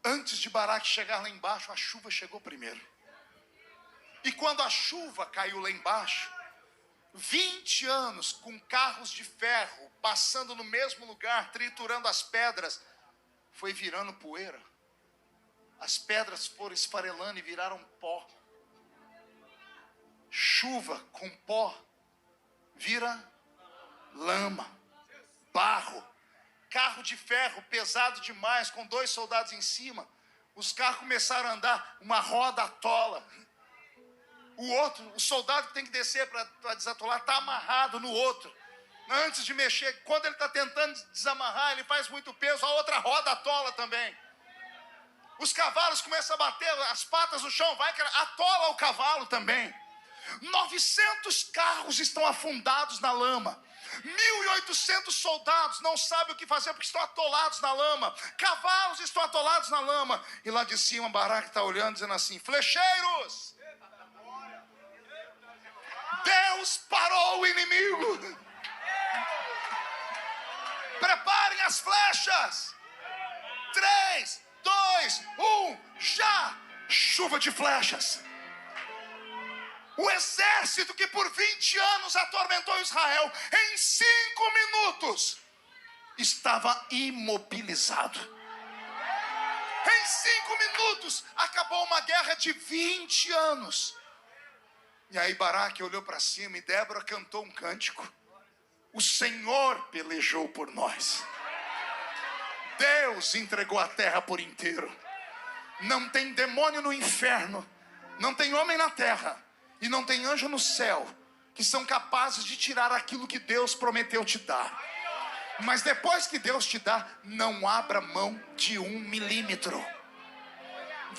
S1: Antes de Baraque chegar lá embaixo, a chuva chegou primeiro. E quando a chuva caiu lá embaixo, 20 anos com carros de ferro, passando no mesmo lugar, triturando as pedras, foi virando poeira. As pedras foram esfarelando e viraram pó. Chuva com pó vira lama, barro. Carro de ferro pesado demais, com 2 soldados em cima. Os carros começaram a andar, uma roda atola. O soldado que tem que descer para desatolar, está amarrado no outro. Antes de mexer, quando ele está tentando desamarrar, ele faz muito peso, a outra roda atola também. Os cavalos começam a bater as patas no chão, atola o cavalo também. 900 carros estão afundados na lama. 1.800 soldados não sabem o que fazer porque estão atolados na lama. Cavalos estão atolados na lama. E lá de cima, Baraque está olhando, dizendo assim: flecheiros, Deus parou o inimigo. Preparem as flechas. 3, 2, 1, já! Chuva de flechas. O exército que por 20 anos atormentou Israel, em 5 minutos, estava imobilizado. Em 5 minutos, acabou uma guerra de 20 anos. E aí Baraque olhou para cima e Débora cantou um cântico. O Senhor pelejou por nós. Deus entregou a terra por inteiro. Não tem demônio no inferno, não tem homem na terra e não tem anjo no céu que são capazes de tirar aquilo que Deus prometeu te dar. Mas depois que Deus te dá, não abra mão de 1 milímetro.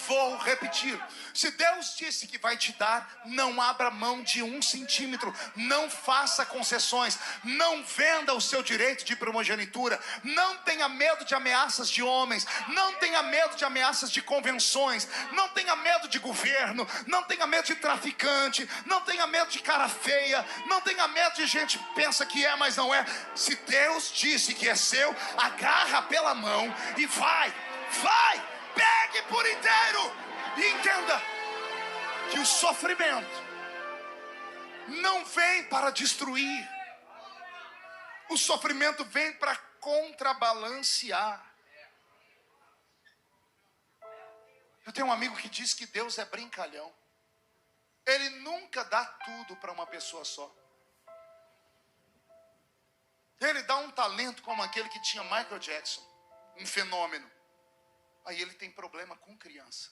S1: Vou repetir: se Deus disse que vai te dar, não abra mão de 1 centímetro. Não faça concessões. Não venda o seu direito de primogenitura. Não tenha medo de ameaças de homens. Não tenha medo de ameaças de convenções. Não tenha medo de governo. Não tenha medo de traficante. Não tenha medo de cara feia. Não tenha medo de gente que pensa que é, mas não é. Se Deus disse que é seu, agarra pela mão e vai. Pegue por inteiro e entenda que o sofrimento não vem para destruir. O sofrimento vem para contrabalancear. Eu tenho um amigo que diz que Deus é brincalhão. Ele nunca dá tudo para uma pessoa só. Ele dá um talento como aquele que tinha Michael Jackson, um fenômeno. Aí ele tem problema com criança.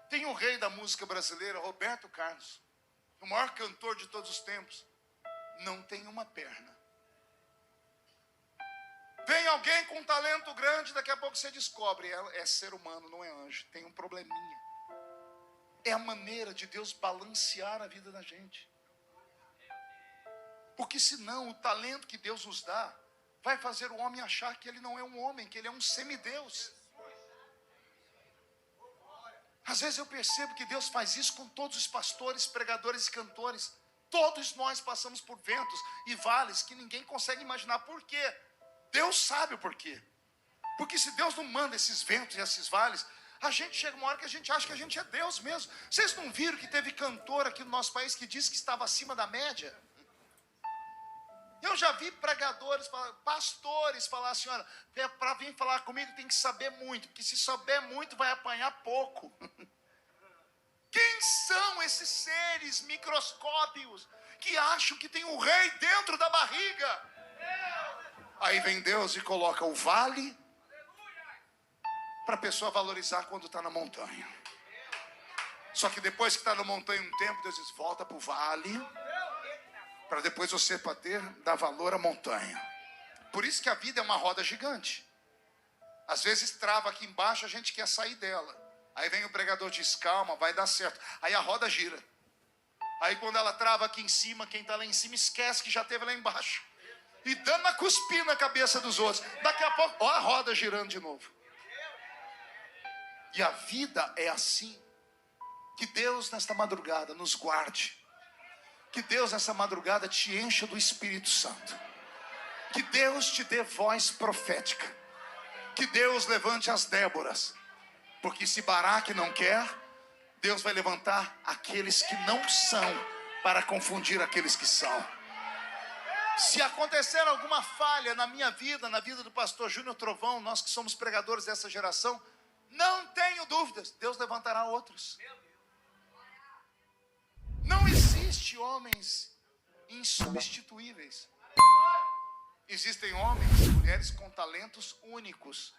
S1: Tem o rei da música brasileira, Roberto Carlos, o maior cantor de todos os tempos. Não tem uma perna. Vem alguém com um talento grande, daqui a pouco você descobre, é ser humano, não é anjo, tem um probleminha. É a maneira de Deus balancear a vida da gente. Porque senão o talento que Deus nos dá vai fazer o homem achar que ele não é um homem, que ele é um semideus. Às vezes eu percebo que Deus faz isso com todos os pastores, pregadores e cantores. Todos nós passamos por ventos e vales que ninguém consegue imaginar por quê. Deus sabe o porquê. Porque se Deus não manda esses ventos e esses vales, a gente chega uma hora que a gente acha que a gente é Deus mesmo. Vocês não viram que teve cantor aqui no nosso país que disse que estava acima da média? Eu já vi pregadores, pastores falar assim: olha, para vir falar comigo tem que saber muito, porque se souber muito vai apanhar pouco. Quem são esses seres microscópicos que acham que tem um rei dentro da barriga? Aí vem Deus e coloca o vale para a pessoa valorizar quando está na montanha. Só que depois que está na montanha um tempo, Deus diz: volta para o vale, para depois você poder dar valor à montanha. Por isso que a vida é uma roda gigante. Às vezes trava aqui embaixo, a gente quer sair dela. Aí vem o pregador e diz: calma, vai dar certo. Aí a roda gira. Aí quando ela trava aqui em cima, quem está lá em cima esquece que já esteve lá embaixo. E dando a cuspir na cabeça dos outros. Daqui a pouco, ó a roda girando de novo. E a vida é assim. Que Deus nesta madrugada nos guarde. Que Deus nessa madrugada te encha do Espírito Santo. Que Deus te dê voz profética. Que Deus levante as Déboras. Porque se Baraque não quer, Deus vai levantar aqueles que não são para confundir aqueles que são. Se acontecer alguma falha na minha vida, na vida do pastor Júnior Trovão, nós que somos pregadores dessa geração, não tenho dúvidas, Deus levantará outros. Não existe homens insubstituíveis. Existem homens e mulheres com talentos únicos.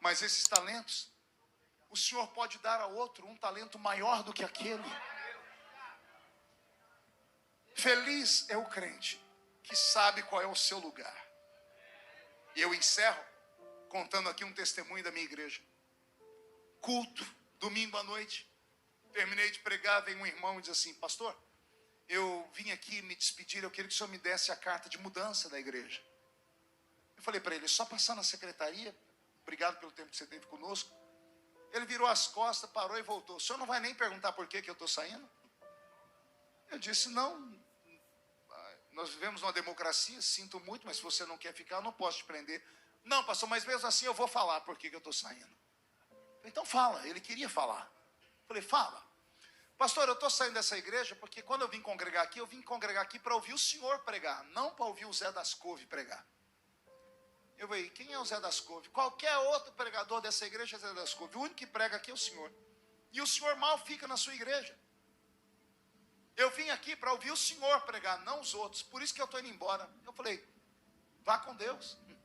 S1: Mas esses talentos, o Senhor pode dar a outro um talento maior do que aquele. Feliz é o crente que sabe qual é o seu lugar. E eu encerro contando aqui um testemunho da minha igreja. Culto, domingo à noite. Terminei de pregar, vem um irmão e diz assim: pastor, eu vim aqui me despedir, eu queria que o senhor me desse a carta de mudança da igreja. Eu falei para ele: só passar na secretaria, obrigado pelo tempo que você teve conosco. Ele virou as costas, parou e voltou. O senhor não vai nem perguntar por que eu estou saindo? Eu disse: não, nós vivemos numa democracia, sinto muito, mas se você não quer ficar, eu não posso te prender. Não, pastor, mas mesmo assim eu vou falar por que eu estou saindo. Então fala, ele queria falar. Eu falei: fala. Pastor, eu estou saindo dessa igreja porque quando eu vim congregar aqui, eu vim congregar aqui para ouvir o senhor pregar, não para ouvir o Zé das Couve pregar. Eu falei: quem é o Zé das Couve? Qualquer outro pregador dessa igreja é Zé das Couve. O único que prega aqui é o senhor. E o senhor mal fica na sua igreja. Eu vim aqui para ouvir o senhor pregar, não os outros. Por isso que eu estou indo embora. Eu falei: vá com Deus. Ele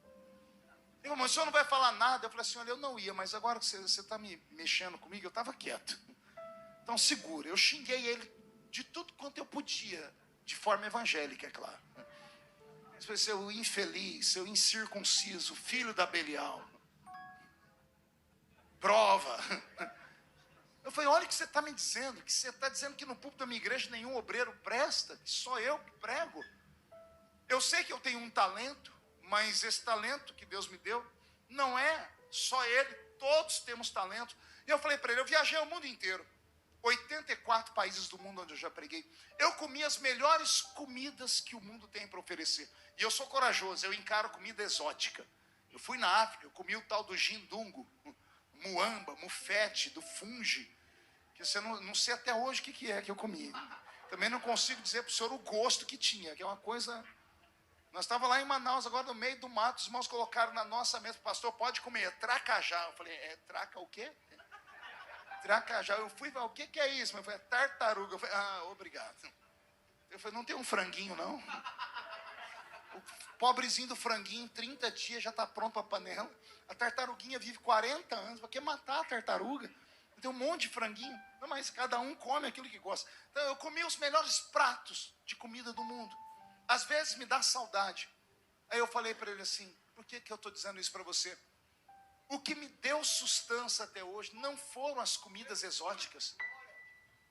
S1: falou: mas o senhor não vai falar nada? Eu falei assim: olha, eu não ia, mas agora que você está me mexendo comigo, eu estava quieto. Então segura. Eu xinguei ele de tudo quanto eu podia, de forma evangélica, é claro. Eu falei: seu infeliz, seu incircunciso, filho da Belial. Prova. Eu falei: olha o que você está me dizendo. Que você está dizendo que no púlpito da minha igreja nenhum obreiro presta, que só eu que prego. Eu sei que eu tenho um talento, mas esse talento que Deus me deu não é só ele, todos temos talento. E eu falei para ele: eu viajei o mundo inteiro, 84 países do mundo onde eu já preguei. Eu comi as melhores comidas que o mundo tem para oferecer. E eu sou corajoso, eu encaro comida exótica. Eu fui na África, eu comi o tal do gindungo, muamba, mufete, do fungi, que você não sei até hoje o que é que eu comi. Também não consigo dizer para o senhor o gosto que tinha, que é uma coisa... Nós estávamos lá em Manaus, agora no meio do mato, os irmãos colocaram na nossa mesa: pastor, pode comer, tracajá. Eu falei: traca o quê? Tracajá. Eu fui: o que é isso? Eu falei: tartaruga. Eu falei: obrigado. Eu falei: não tem um franguinho, não? O pobrezinho do franguinho, 30 dias, já está pronto para a panela. A tartaruguinha vive 40 anos, para que matar a tartaruga? Tem um monte de franguinho. Não, mas cada um come aquilo que gosta. Então eu comi os melhores pratos de comida do mundo. Às vezes me dá saudade. Aí eu falei para ele assim: por que eu estou dizendo isso para você? O que me deu sustância até hoje não foram as comidas exóticas.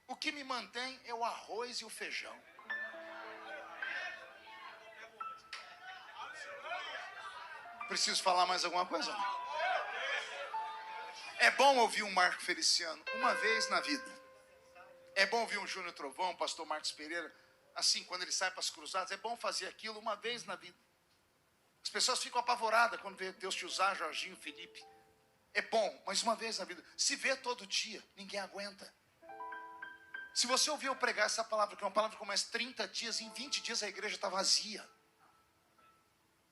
S1: O que me mantém é o arroz e o feijão. Preciso falar mais alguma coisa? É bom ouvir um Marco Feliciano uma vez na vida. É bom ouvir um Júnior Trovão, um pastor Marcos Pereira, assim, quando ele sai para as cruzadas. É bom fazer aquilo uma vez na vida. As pessoas ficam apavoradas quando vê Deus te usar, Jorginho, Felipe. É bom, mas uma vez na vida. Se vê todo dia, ninguém aguenta. Se você ouvir eu pregar essa palavra, que é uma palavra que começa 30 dias, em 20 dias a igreja está vazia.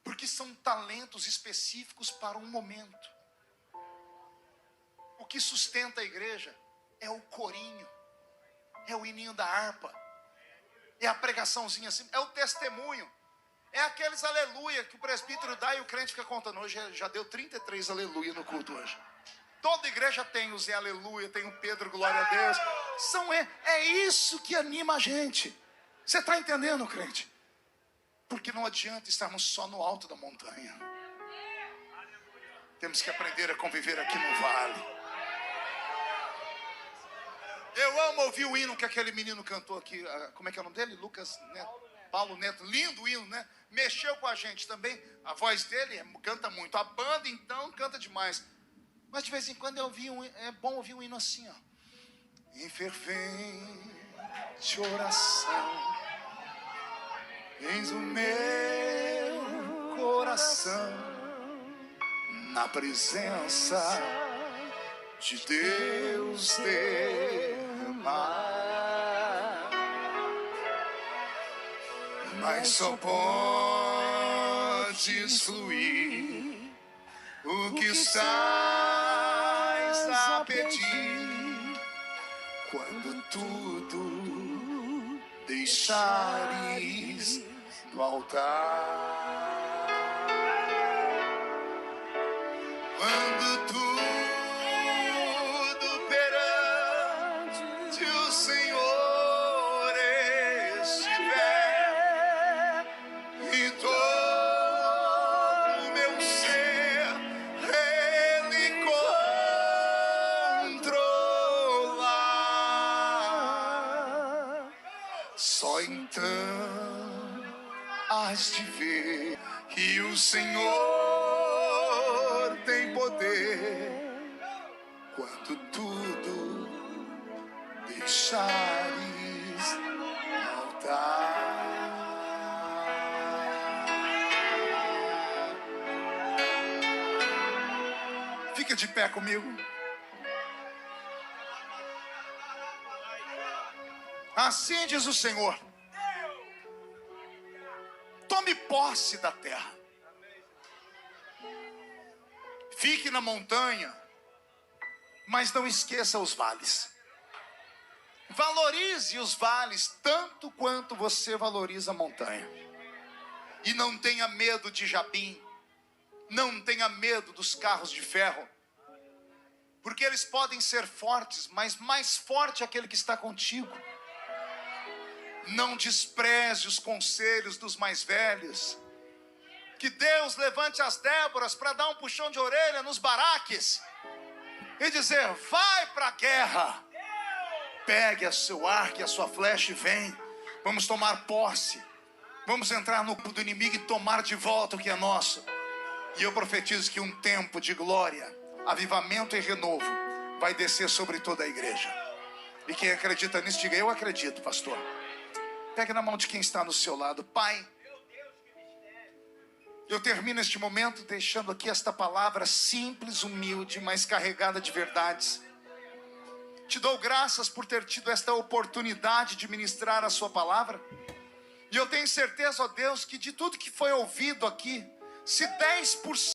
S1: Porque são talentos específicos para um momento. O que sustenta a igreja é o corinho, é o hininho da harpa, é a pregaçãozinha assim, é o testemunho, é aqueles aleluia que o presbítero dá e o crente fica contando. Hoje já deu 33 aleluia no culto hoje. Toda igreja tem o Zé aleluia, tem o Pedro glória a Deus. É isso que anima a gente. Você está entendendo, crente? Porque não adianta estarmos só no alto da montanha. Temos que aprender a conviver aqui no vale. Eu amo ouvir o hino que aquele menino cantou aqui. Como é que é o nome dele? Lucas Neto. Paulo Neto. Lindo hino, né? Mexeu com a gente também. A voz dele canta muito. A banda, então, canta demais. Mas de vez em quando é bom ouvir um hino assim, ó. em fervente oração, eis o meu coração na presença de Deus derramar. Mas só podes fluir o que estás a pedir quando tudo deixares no altar. Quando tudo perante o Senhor estiver e todo o meu ser Ele controlar, só então hás de ver que o Senhor tem poder quando tudo deixares no altar. Fica de pé comigo. Assim diz o Senhor: tome posse da terra. Fique na montanha, mas não esqueça os vales. Valorize os vales tanto quanto você valoriza a montanha. E não tenha medo de Jabim. Não tenha medo dos carros de ferro. Porque eles podem ser fortes, mas mais forte é aquele que está contigo. Não despreze os conselhos dos mais velhos. Que Deus levante as Déboras para dar um puxão de orelha nos Baraques e dizer: vai para a guerra, pegue a seu arco e a sua flecha e vem. Vamos tomar posse, vamos entrar no campo do inimigo e tomar de volta o que é nosso. E eu profetizo que um tempo de glória, avivamento e renovo vai descer sobre toda a igreja. E quem acredita nisso, diga: eu acredito, pastor. Pegue na mão de quem está no seu lado. Pai, eu termino este momento deixando aqui esta palavra simples, humilde, mas carregada de verdades. Te dou graças por ter tido esta oportunidade de ministrar a sua palavra. E eu tenho certeza, ó Deus, que de tudo que foi ouvido aqui, se 10%